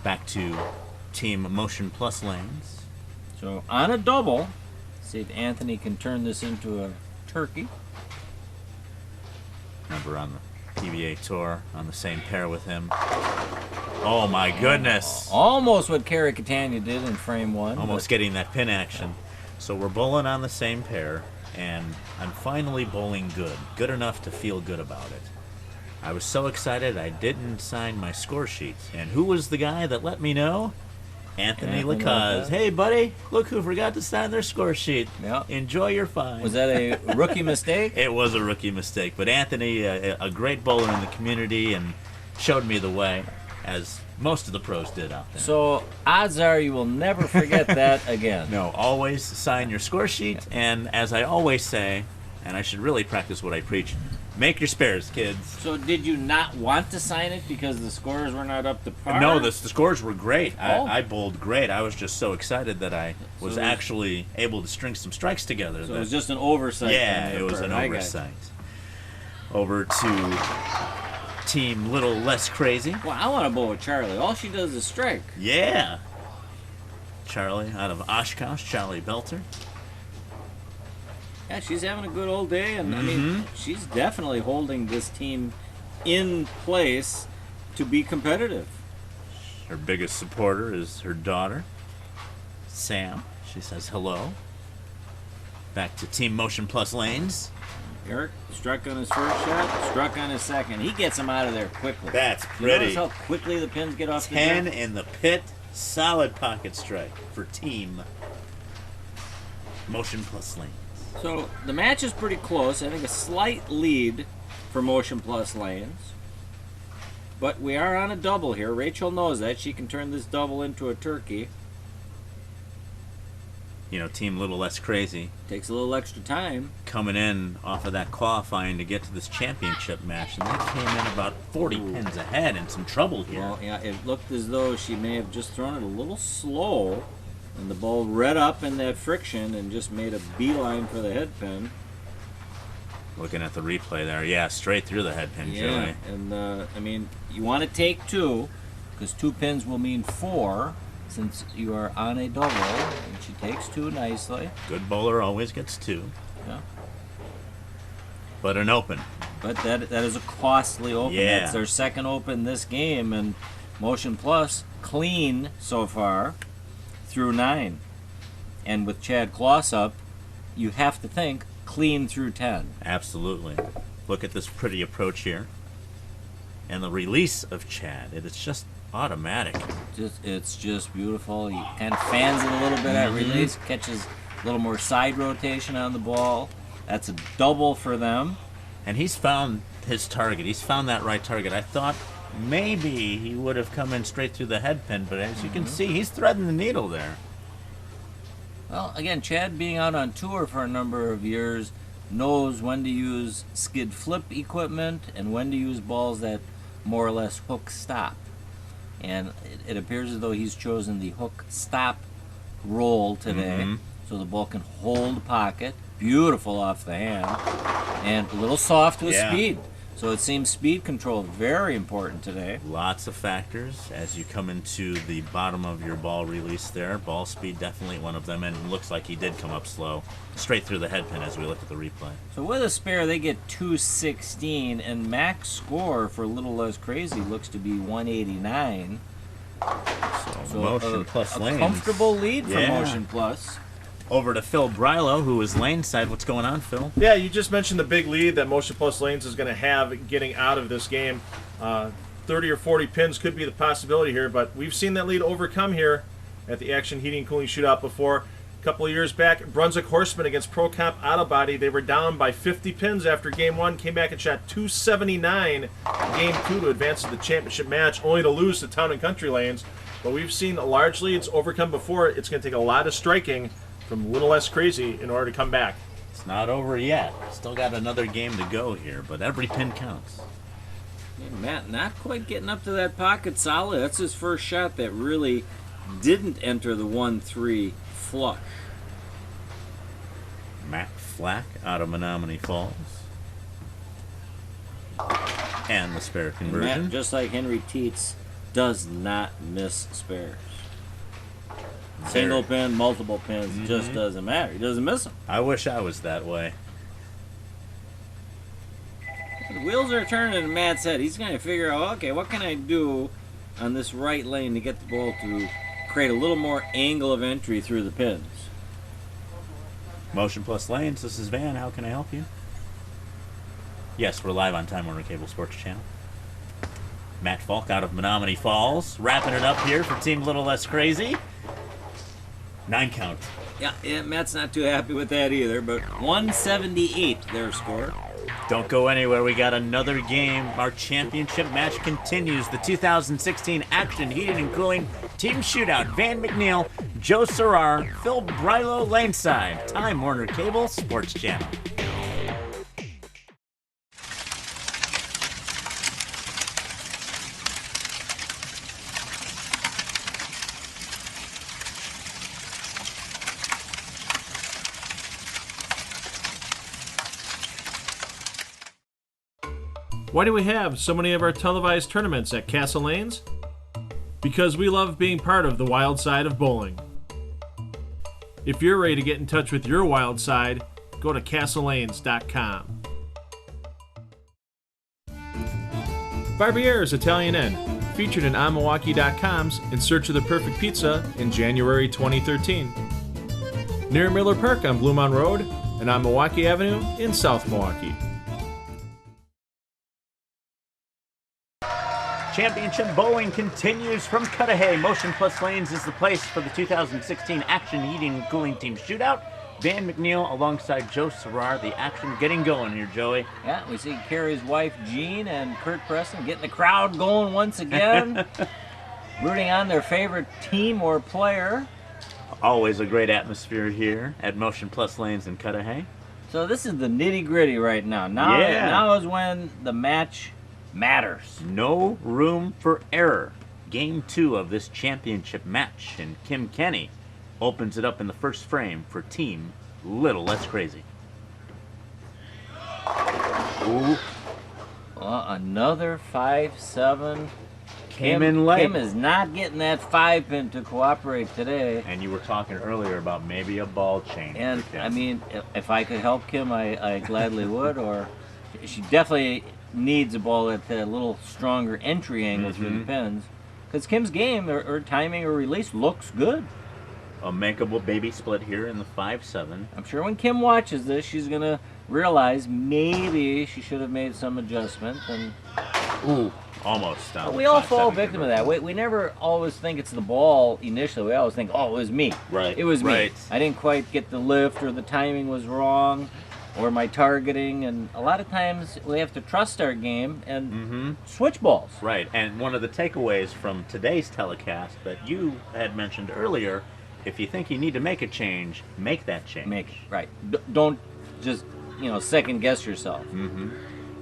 Back to Team Motion Plus Lanes. So on a double, see if Anthony can turn this into a turkey. Remember on the PBA Tour on the same pair with him. Oh my goodness. Almost what Kerry Catania did in frame 1. Almost getting that pin action. So we're bowling on the same pair, and I'm finally bowling good. Good enough to feel good about it. I was so excited I didn't sign my score sheet. And who was the guy that let me know? Anthony Lacaz. Hey, buddy, look who forgot to sign their score sheet. Yep. Enjoy your fine. Was that a rookie mistake? It was a rookie mistake, but Anthony, a great bowler in the community, and showed me the way, as most of the pros did out there. So odds are you will never forget that again. No, always sign your score sheet, and as I always say, and I should really practice what I preach, make your spares, kids. So did you not want to sign it because the scores were not up to par? No, the scores were great. Oh. I bowled great. I was just so excited that I was actually able to string some strikes together. So it was just an oversight. Yeah, it was an oversight. Over to Team Little Less Crazy. Well, I want to bowl with Charlie. All she does is strike. Yeah. Charlie out of Oshkosh, Charlie Belter. Yeah, she's having a good old day, and I mean, she's definitely holding this team in place to be competitive. Her biggest supporter is her daughter, Sam. She says hello. Back to Team Motion Plus Lanes. Eric struck on his first shot, struck on his second. He gets him out of there quickly. That's You pretty. notice how quickly the pins get off the 10 ground? in the pit. Solid pocket strike for Team Motion Plus Lanes. So the match is pretty close. I think a slight lead for Motion Plus Lanes. But we are on a double here. Rachel knows that. She can turn this double into a turkey. You know, Team Little Less Crazy Takes a little extra time. coming in off of that qualifying to get to this championship match, and they came in about 40 pins ahead and some trouble here. Well, yeah, it looked as though she may have just thrown it a little slow, and the ball read up in that friction and just made a beeline for the head pin. Looking at the replay there, yeah, straight through the head pin, Joey. And I mean, you want to take two, because 2 pins will mean 4, since you are on a double, and she takes 2 nicely. Good bowler always gets 2, Yeah. but an open. But that is a costly open. Yeah. That's their second open this game, and Motion Plus clean so far through 9. And with Chad Kloss up, you have to think clean through 10. Absolutely. Look at this pretty approach here. And the release of Chad. It is just automatic. It's just beautiful. He kind of fans it a little bit at release, catches a little more side rotation on the ball. That's a double for them. And he's found his target. He's found that right target. I thought maybe he would have come in straight through the head pin, but as you can see, he's threading the needle there. Well, again, Chad being out on tour for a number of years knows when to use skid flip equipment and when to use balls that more or less hook stop. And it appears as though he's chosen the hook stop roll today, so the ball can hold pocket. Beautiful off the hand, and a little soft with speed. So it seems speed control very important today. Lots of factors as you come into the bottom of your ball release there. Ball speed definitely one of them, and it looks like he did come up slow, straight through the head pin as we look at the replay. So with a spare, they get 216, and max score for Little Less Crazy looks to be 189. So Motion Plus a Lanes. comfortable lead for Yeah. Motion Plus. Over to Phil Brylow, who is lane side. What's going on, Phil? Yeah, you just mentioned the big lead that Motion Plus Lanes is going to have getting out of this game. 30 or 40 pins could be the possibility here, but we've seen that lead overcome here at the Action Heating and Cooling Shootout before. A couple of years back, Brunswick Horsemen against Pro Comp Auto Body, they were down by 50 pins after Game 1, came back and shot 279 in Game 2 to advance to the championship match, only to lose to Town and Country Lanes. But we've seen large leads overcome before. It's going to take a lot of striking from Little Less Crazy in order to come back. It's not over yet. Still got another game to go here, but every pin counts. Yeah, Matt not quite getting up to that pocket solid. That's his first shot that really didn't enter the 1-3 flush. Matt Flack out of Menominee Falls. And the spare And conversion. Matt, just like Henry Teets, does not miss spares. Single pin, multiple pins, just doesn't matter. He doesn't miss them. I wish I was that way. The wheels are turning in Matt's head. He's going to figure out, okay, what can I do on this right lane to get the ball to create a little more angle of entry through the pins? Motion Plus Lanes, this is Van. How can I help you? Yes, we're live on Time Warner Cable Sports Channel. Matt Falk out of Menominee Falls, wrapping it up here for Team Little Less Crazy. 9 count. Yeah, Matt's not too happy with that either, but 178 their score. Don't go anywhere. We got another game. Our championship match continues. The 2016 Action Heating and Cooling Team Shootout. Van McNeil, Joe Serrar, Phil Brilo Laneside. Time Warner Cable Sports Channel. Why do we have so many of our televised tournaments at Castle Lanes? Because we love being part of the wild side of bowling. If you're ready to get in touch with your wild side, go to castlelanes.com. Barbier's Italian Inn, featured in onmilwaukee.com's In Search of the Perfect Pizza in January 2013. Near Miller Park on Bluemont Road and on Milwaukee Avenue in South Milwaukee. Championship bowling continues from Cudahy. Motion Plus Lanes is the place for the 2016 Action Heating and Cooling Team Shootout. Van McNeil alongside Joe Serrar. The action getting going here, Joey. Yeah, we see Carrie's wife, Jean, and Kurt Preston getting the crowd going once again. Rooting on their favorite team or player. Always a great atmosphere here at Motion Plus Lanes in Cudahy. So this is the nitty-gritty right now. Now is when the match matters. No room for error. Game 2 of this championship match, and Kim Kenny opens it up in the first frame for Team Little Less Crazy. Ooh. Well, another 5-7. Came in late. Kim is not getting that 5-pin to cooperate today. And you were talking earlier about maybe a ball change. And I mean, if I could help Kim, I gladly would. Or she definitely needs a ball at a little stronger entry angle through the pins. Because Kim's game, or timing or release, looks good. A makeable baby split here in the 5-7. I'm sure when Kim watches this, she's going to realize maybe she should have made some adjustment. And ooh, almost. we all fall victim of that. We never always think it's the ball initially. We always think, oh, it was me. Right. It was me. Right. I didn't quite get the lift, or the timing was wrong, or my targeting. And a lot of times we have to trust our game and switch balls. Right. And one of the takeaways from today's telecast that you had mentioned earlier, if you think you need to make a change, make that change. Right. Don't just, second guess yourself.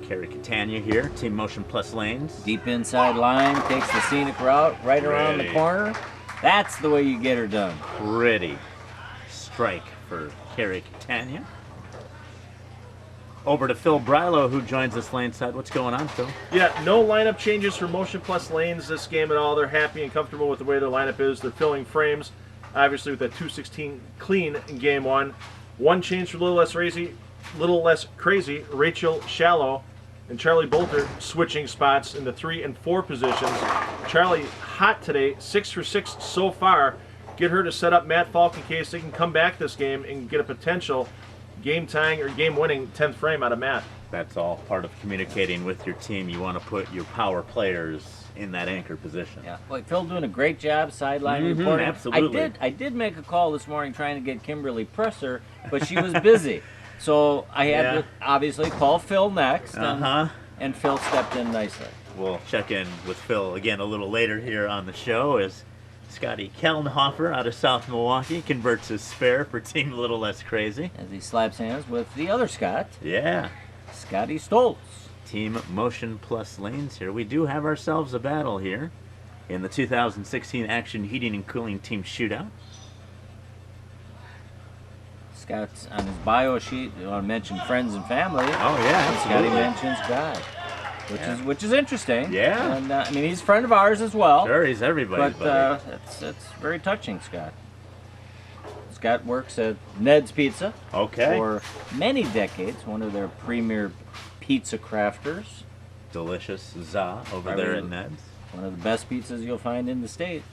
Carrie Catania here, Team Motion Plus Lanes. Deep inside line, takes the scenic route right around the corner. That's the way you get her done. Pretty strike for Carrie Catania. Over to Phil Brilo, who joins us laneside. What's going on, Phil? Yeah, no lineup changes for Motion Plus Lanes this game at all. They're happy and comfortable with the way their lineup is. They're filling frames, obviously, with that 216 clean in game 1. One change for Little Less Crazy, Rachel Shallow and Charlie Bolter switching spots in the 3 and 4 positions. Charlie hot today, 6 for 6 so far. Get her to set up Matt Falk in case they can come back this game and get a potential game-tying or game-winning 10th frame out of Matt. That's all part of communicating with your team. You want to put your power players in that anchor position. Yeah, boy, Phil doing a great job sideline reporting. Absolutely. I did make a call this morning trying to get Kimberly Presser, but she was busy. So I had to obviously call Phil next, and Phil stepped in nicely. We'll check in with Phil again a little later here on the show as Scotty Kellenhofer out of South Milwaukee converts his spare for Team Little Less Crazy. As he slaps hands with the other Scott. Yeah. Scotty Stoltz. Team Motion Plus Lanes here. We do have ourselves a battle here in the 2016 Action Heating and Cooling Team Shootout. Scott's on his bio sheet. You want to mention friends and family. Oh yeah, Scotty mentions God, which is interesting. Yeah. And I mean, he's a friend of ours as well. Sure, he's everybody's buddy. It's very touching, Scott. Scott works at Ned's Pizza. Okay. For many decades, one of their premier pizza crafters. Delicious za over there at Ned's. One of the best pizzas you'll find in the state.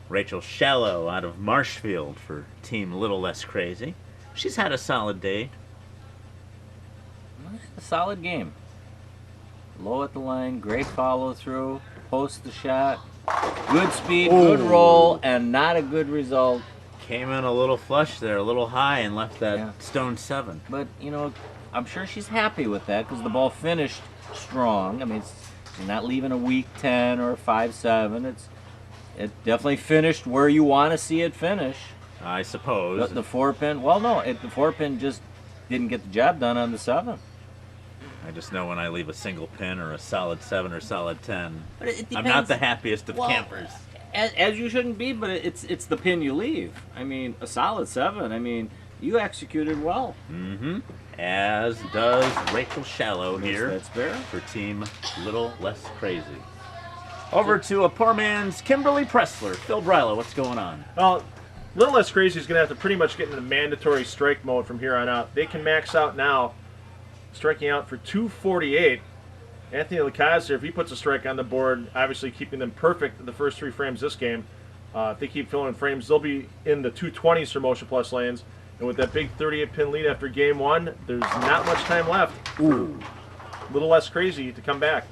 Rachel Shallow out of Marshfield for Team Little Less Crazy. She's had a solid day. A solid game. Low at the line, great follow through. post the shot. Good speed, good roll, and not a good result. Came in a little flush there, a little high, and left that stone 7. But, you know, I'm sure she's happy with that because the ball finished strong. I mean, she's not leaving a weak 10 or a 5-7. It definitely finished where you want to see it finish. I suppose. The 4-pin, well, no, the 4-pin just didn't get the job done on the 7. I just know when I leave a single pin or a solid 7 or solid 10, But it depends. I'm not the happiest of campers. As you shouldn't be, but it's the pin you leave. I mean, a solid 7. I mean, you executed well. Mm-hmm. As does Rachel Shallow here That's fair. for Team Little Less Crazy. Over to a poor man's Kimberly Pressler. Phil Brylo, what's going on? Well, Little Less Crazy is going to have to pretty much get into mandatory strike mode from here on out. They can max out now, striking out for 248. Anthony Lacaze, if he puts a strike on the board, obviously keeping them perfect the first 3 frames this game. If they keep filling in frames, they'll be in the 220s for Motion Plus lanes. And with that big 38-pin lead after game 1, there's not much time left for Little Less Crazy to come back.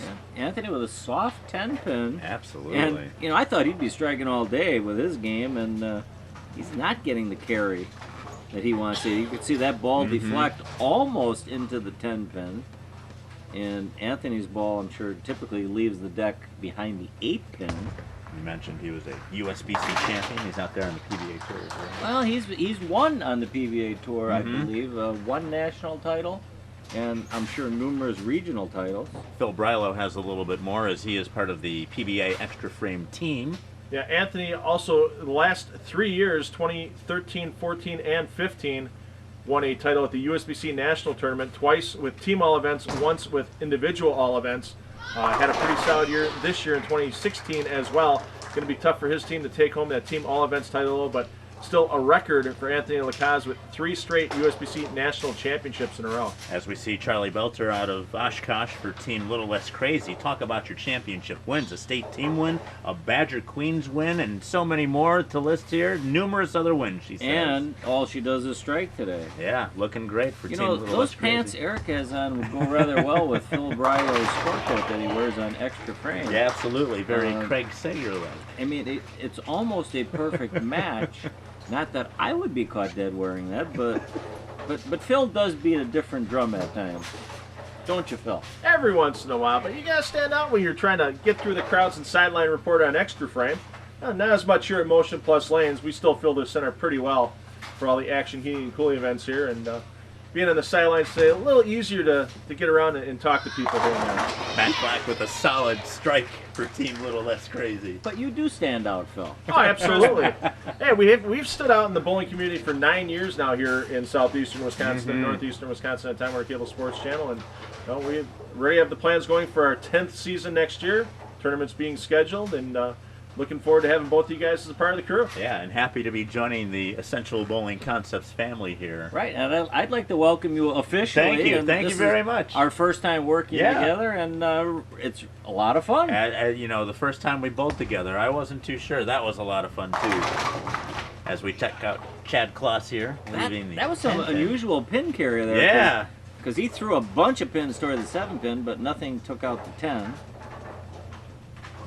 Yeah. Anthony with a soft 10-pin. Absolutely. And, you know, I thought he'd be striking all day with his game, and he's not getting the carry that he wants to. You could see that ball deflect almost into the 10-pin. And Anthony's ball, I'm sure, typically leaves the deck behind the 8-pin. You mentioned he was a USBC champion. He's out there on the PBA Tour. Right? Well, he's won on the PBA Tour, I believe. 1 national title, and I'm sure numerous regional titles. Phil Brylo has a little bit more as he is part of the PBA Extra Frame team. Yeah, Anthony also, the last 3 years, 2013, 14, and 15, won a title at the USBC National Tournament, twice with team all events, once with individual all events. Had a pretty solid year this year in 2016 as well. Going to be tough for his team to take home that team all events title, but still a record for Anthony Lacaze with 3 straight USBC National Championships in a row. As we see Charlie Belter out of Oshkosh for Team Little Less Crazy. Talk about your championship wins. A state team win, a Badger Queens win, and so many more to list here. Numerous other wins, she says. And all she does is strike today. Yeah, looking great for You Team know, Little those Less pants Crazy. Eric has on would go rather well with Phil Brylo's sport coat that he wears on Extra Frame. Yeah, absolutely. Very Craig Sager-like. I mean, it's almost a perfect match. Not that I would be caught dead wearing that, but Phil does beat a different drum at times. Don't you, Phil? Every once in a while, but you got to stand out when you're trying to get through the crowds and sideline report on Extra Frame. Not as much here at Motion Plus Lanes. We still fill the center pretty well for all the action, heating, and cooling events here. And being on the sidelines today, a little easier to get around and talk to people here and there. Matt Black with a solid strike for Team Little Less Crazy. But you do stand out, Phil. Oh, absolutely. Hey, we've stood out in the bowling community for 9 years now here in southeastern Wisconsin and northeastern Wisconsin at Time Warner Cable SportsChannel. And we already have the plans going for our 10th season next year. Tournaments being scheduled, and looking forward to having both of you guys as a part of the crew. Yeah, and happy to be joining the Essential Bowling Concepts family here. Right, and I'd like to welcome you officially. Thank you. And Thank you very much. Our first time working together, and it's a lot of fun. You know, the first time we bowled together, I wasn't too sure. That was a lot of fun, too. As we check out Chad Kloss here, leaving the that was some 10 pin. unusual pin carry there. Yeah. Because he threw a bunch of pins toward the 7-pin, but nothing took out the 10.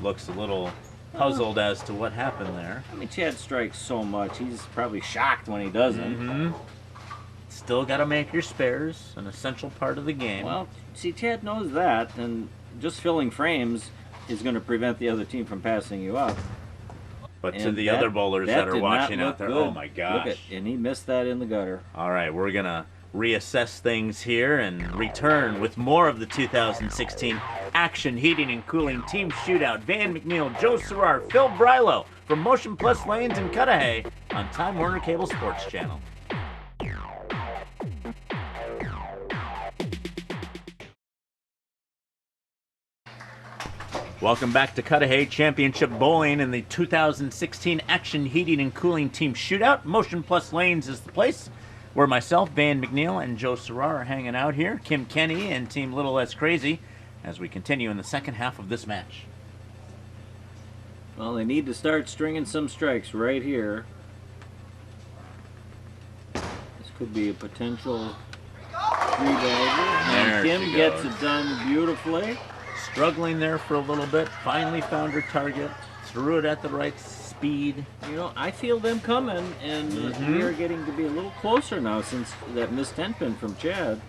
Looks a little puzzled as to what happened there. I mean, Chad strikes so much. He's probably shocked when he doesn't. Still got to make your spares, an essential part of the game. Well, see, Chad knows that, and just filling frames is going to prevent the other team from passing you up. But to And the other bowlers that are did watching not out look there, good. oh my gosh. Look and he missed that in the gutter. All right, we're going to reassess things here and return with more of the 2016 Action Heating and Cooling Team Shootout. Van McNeil, Joe Serrar, Phil Brylo from Motion Plus Lanes in Cudahy on Time Warner Cable Sports Channel. Welcome back to Cudahy Championship Bowling in the 2016 Action Heating and Cooling Team Shootout. Motion Plus Lanes is the place where myself, Van McNeil, and Joe Serrar are hanging out here. Kim Kenny and Team Little Less Crazy as we continue in the second half of this match. Well, they need to start stringing some strikes right here. This could be a potential three-bagger. And There Kim she gets goes. it done beautifully. struggling there for a little bit. Finally found her target. Threw it at the right speed. You know, I feel them coming, and we are getting to be a little closer now since that missed 10 pin from Chad.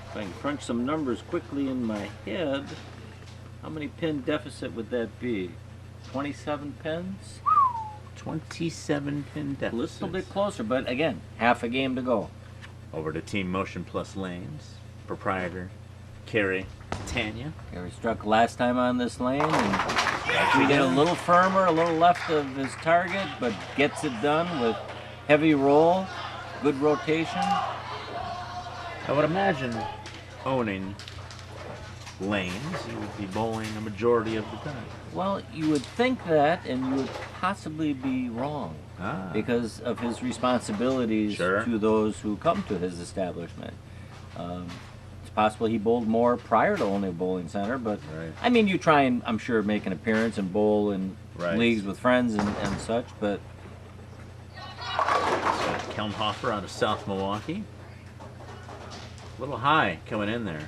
If I can crunch some numbers quickly in my head, how many pin deficit would that be? 27 pins? 27 pin deficit. A little bit closer, but again, half a game to go. Over to Team Motion Plus Lanes. Proprietor, Carrie, Tanya. Gary struck last time on this lane, and we get a little firmer, a little left of his target, but gets it done with heavy roll, good rotation. I would imagine owning lanes, you would be bowling a majority of the time. Well, you would think that, and you would possibly be wrong because of his responsibilities to those who come to his establishment. It's possible he bowled more prior to owning a bowling center, but I mean, you try and, I'm sure, make an appearance and bowl in leagues with friends and such, but... Kelmhofer out of South Milwaukee. A little high coming in there.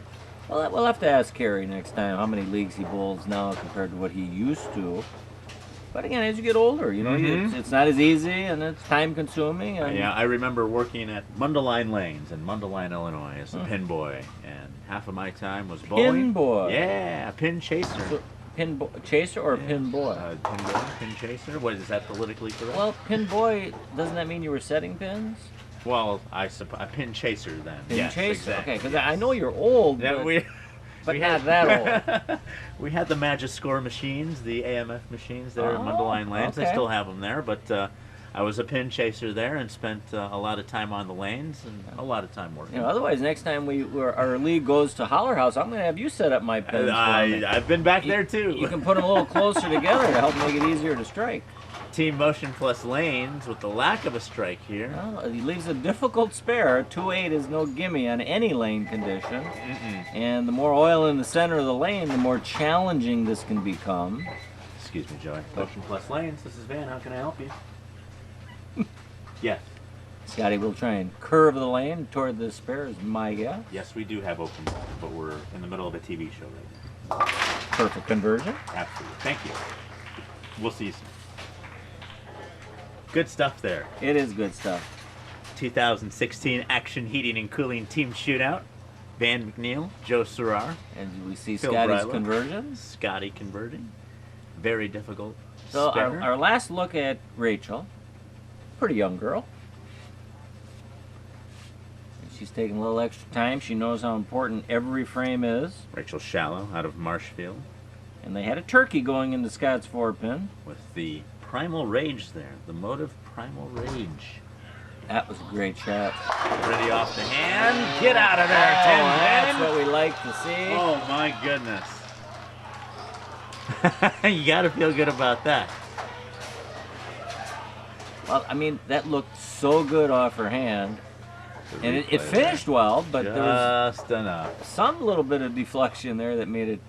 Well, we'll have to ask Kerry next time how many leagues he bowls now compared to what he used to. But again, as you get older, you know, it's not as easy and it's time consuming. And yeah, I remember working at Mundelein Lanes in Mundelein, Illinois as a pin boy, and half of my time was bowling. Pin boy. Yeah, pin chaser. So, pin chaser or pin boy? Pin boy, pin chaser. What is that politically correct? Well, pin boy, doesn't that mean you were setting pins? Well, I suppose a pin chaser then. Pin yes, chaser. Exactly. Okay, because I know you're old. Yeah, but not that old. We had the Magiscore machines, the AMF machines there at Mundelein Lanes. Okay. I still have them there, but I was a pin chaser there and spent a lot of time on the lanes and a lot of time working. You know, otherwise, next time our league goes to Holler House, I'm going to have you set up my pins for me. I've been back there too. You can put them a little closer together to help make it easier to strike. Team Motion Plus Lanes with the lack of a strike here. Well, he leaves a difficult spare. 2-8 is no gimme on any lane condition. And the more oil in the center of the lane, the more challenging this can become. Excuse me, Joey. Motion Plus Lanes, this is Van. How can I help you? Yes. Scotty will try and curve the lane toward the spare, is my guess. Yes, we do have open, but we're in the middle of a TV show right now. Perfect conversion. Absolutely. Thank you. We'll see you soon. Good stuff there. It is good stuff. 2016 Action Heating and Cooling Team Shootout. Van McNeil, Joe Serrar. And we see Phil Scotty's Bryla. conversions. Scotty converting. Very difficult. So spare. our last look at Rachel, pretty young girl. And she's taking a little extra time. She knows how important every frame is. Rachel Shallow out of Marshfield. And they had a turkey going into Scott's 4-pin. With the Primal Rage there. The Motive Primal Rage. That was a great shot. Ready off the hand. Get out of there, 10 That's what we like to see. Oh my goodness. You gotta feel good about that. Well, I mean, that looked so good off her hand. And it finished well, but there was just enough. some little bit of deflection there that made it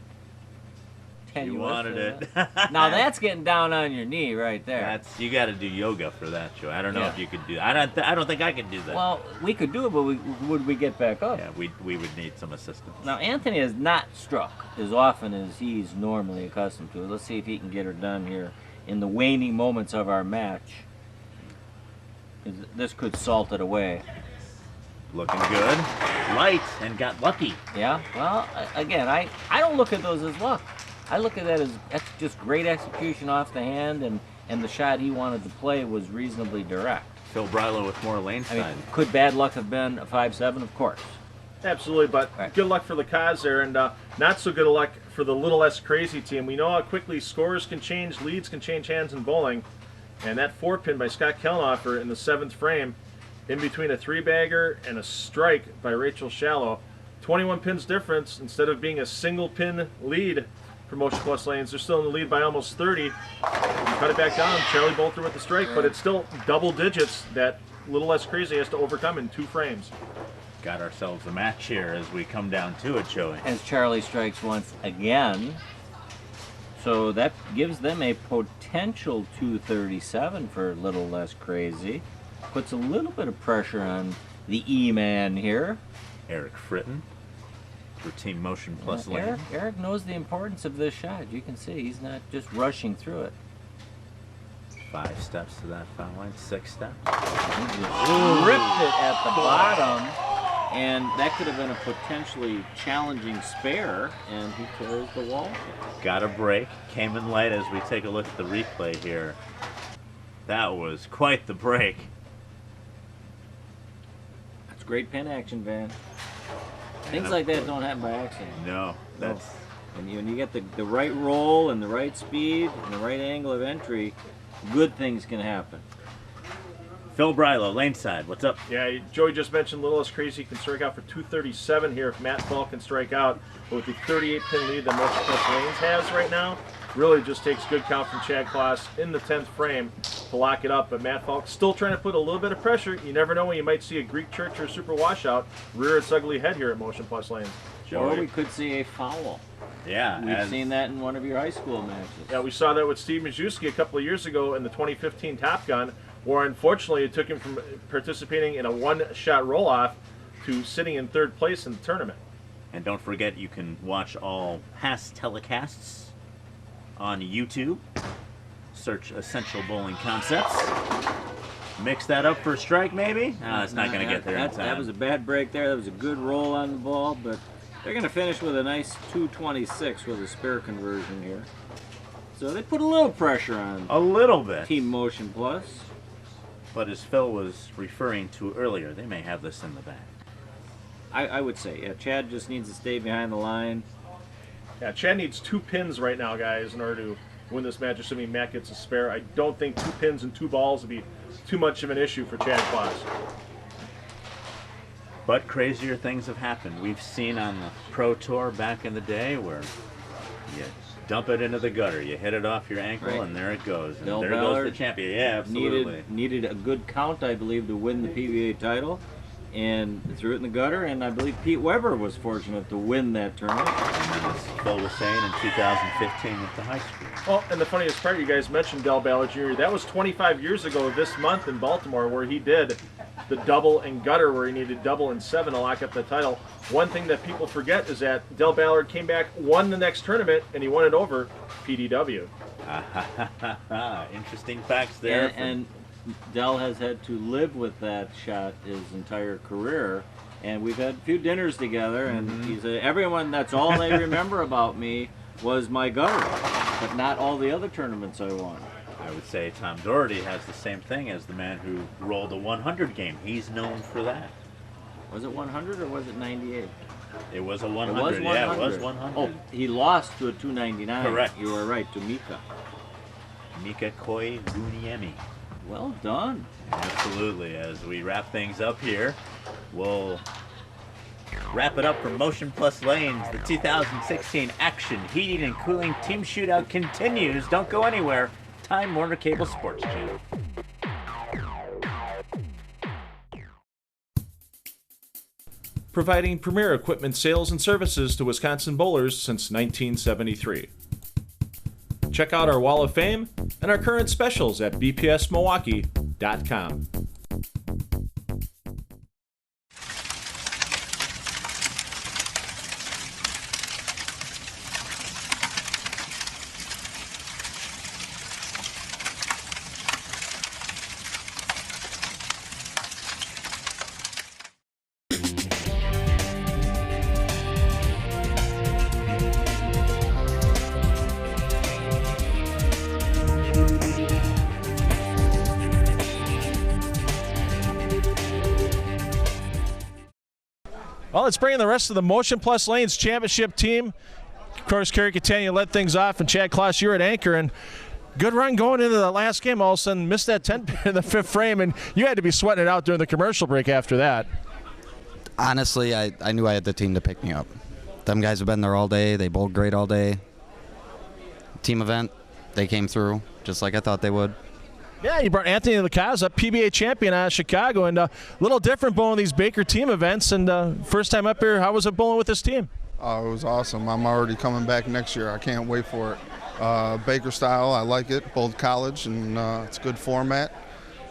tenuous. You wanted it. Now that's getting down on your knee right there. You got to do yoga for that, Joe. I don't know if you could do that. I don't think I could do that. Well, we could do it, but would we get back up? Yeah, we would need some assistance. Now Anthony has not struck as often as he's normally accustomed to. Let's see if he can get her done here in the waning moments of our match. This could salt it away. Looking good. Light and got lucky. Yeah. Well, again, I don't look at those as luck. I look at that as that's just great execution off the hand, and the shot he wanted to play was reasonably direct. Phil Brylo with more lane I mean, side. could bad luck have been a 5-7? Of course. Absolutely, but Right. good luck for the Cos there, and not so good a luck for the little less crazy team. We know how quickly scores can change, leads can change hands in bowling, and that 4-pin by Scott Kellenhofer in the 7th frame, in between a 3-bagger and a strike by Rachel Shallow. 21 pins difference. Instead of being a single pin lead for Motion Plus Lanes, they're still in the lead by almost 30. You cut it back down. Charlie Bolter with the strike, but it's still double digits that little less crazy has to overcome in 2 frames. Got ourselves a match here as we come down to it, Joey. As Charlie strikes once again. So that gives them a potential 237 for a little less crazy. Puts a little bit of pressure on the E-man here. Eric Fritton. for Team Motion Plus Yeah, Lane. Eric knows the importance of this shot. You can see he's not just rushing through it. 5 steps to that foul line, 6 steps. He just ripped it at the bottom, and that could have been a potentially challenging spare, and he carries the wall. Got a break, came in light as we take a look at the replay here. That was quite the break. That's great pin action, Van. Things like that don't happen by accident. No, that's... And when you get the right roll and the right speed and the right angle of entry, good things can happen. Phil Brylow, lane side, what's up? Yeah, Joey just mentioned Little Less Crazy can strike out for 237 here if Matt Falk can strike out. But with the 38-pin lead that Motion Plus Lanes has right now, really just takes good count from Chad Kloss in the 10th frame to lock it up. But Matt Falk still trying to put a little bit of pressure. You never know when you might see a Greek Church or a Super Washout rear its ugly head here at Motion Plus Lanes. Or we could see a foul. Yeah. We've seen that in one of your high school matches. Yeah, we saw that with Steve Majewski a couple of years ago in the 2015 Top Gun, where unfortunately it took him from participating in a one-shot roll-off to sitting in 3rd place in the tournament. And don't forget, you can watch all past telecasts on YouTube. Search Essential Bowling Concepts. Mix that up for a strike, maybe? No, it's not going to get there in time. That was a bad break there. That was a good roll on the ball, but they're going to finish with a nice 226 with a spare conversion here. So they put a little pressure on a little bit. Team Motion Plus. But as Phil was referring to earlier, they may have this in the bag. I would say, yeah, Chad just needs to stay behind the line. Yeah, Chad needs 2 pins right now, guys, in order to win this match, assuming Matt gets a spare. I don't think 2 pins and 2 balls would be too much of an issue for Chad Kloss. But crazier things have happened. We've seen on the Pro Tour back in the day where you dump it into the gutter, you hit it off your ankle, Right. and there it goes. And Del there Ballard goes the champion. Yeah, absolutely. Needed a good count, I believe, to win the PBA title, and threw it in the gutter. And I believe Pete Weber was fortunate to win that tournament. And then, as Phil was saying, in 2015 at the high school. Well, and the funniest part, you guys mentioned Del Ballard Jr. That was 25 years ago this month in Baltimore, where he did the double and gutter, where he needed double and 7 to lock up the title. One thing that people forget is that Del Ballard came back, won the next tournament, and he won it over PDW. Interesting facts there. And Del has had to live with that shot his entire career. And we've had a few dinners together, and he said, everyone, that's all they remember about me was my gutter, but not all the other tournaments I won. I would say Tom Doherty has the same thing as the man who rolled a 100 game. He's known for that. Was it 100 or was it 98? It was a 100. It was 100. Yeah, it was 100. Oh, he lost to a 299. Correct. You were right, to Mika. Mika Koi Luniemi. Well done. Absolutely. As we wrap things up here, we'll wrap it up for Motion Plus Lanes. The 2016 Action Heating and Cooling Team Shootout continues. Don't go anywhere. Time Warner Cable Sports Channel. Providing premier equipment sales and services to Wisconsin bowlers since 1973. Check out our Wall of Fame and our current specials at bpsmilwaukee.com. Well, let's bring in the rest of the Motion Plus Lanes championship team. Of course, Kerry Catania led things off, and Chad Kloss, you're at anchor. And good run going into the last game. All of a sudden, missed that 10 pin in the 5th frame, and you had to be sweating it out during the commercial break after that. Honestly, I knew I had the team to pick me up. Them guys have been there all day. They bowled great all day. Team event, they came through just like I thought they would. Yeah, you brought Anthony Lacaza, PBA champion out of Chicago, and a little different bowling these Baker team events. And first time up here, how was it bowling with this team? Oh, it was awesome. I'm already coming back next year. I can't wait for it. Baker style, I like it. Both college, and it's a good format,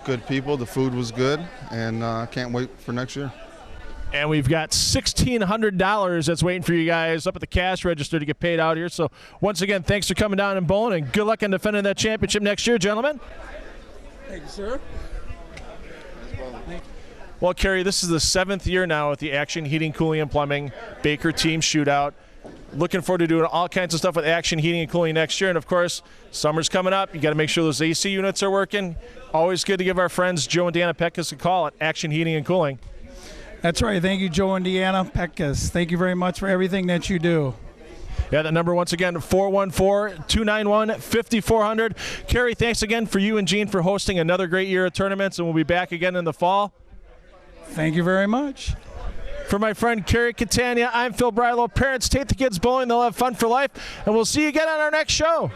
good people. The food was good, and I can't wait for next year. And we've got $1,600 that's waiting for you guys up at the cash register to get paid out here. So once again, thanks for coming down and bowling, and good luck in defending that championship next year, gentlemen. Thank you, sir. Well, Kerry, this is the 7th year now with the Action Heating, Cooling, and Plumbing Baker Team Shootout. Looking forward to doing all kinds of stuff with Action Heating and Cooling next year. And, of course, summer's coming up. You got to make sure those AC units are working. Always good to give our friends Joe and Deanna Peckus a call at Action Heating and Cooling. That's right. Thank you, Joe and Deanna Peckus. Thank you very much for everything that you do. Yeah, that number once again, 414-291-5400. Kerry, thanks again for you and Gene for hosting another great year of tournaments, and we'll be back again in the fall. Thank you very much. For my friend Kerry Catania, I'm Phil Brilo. Parents, take the kids bowling. They'll have fun for life, and we'll see you again on our next show.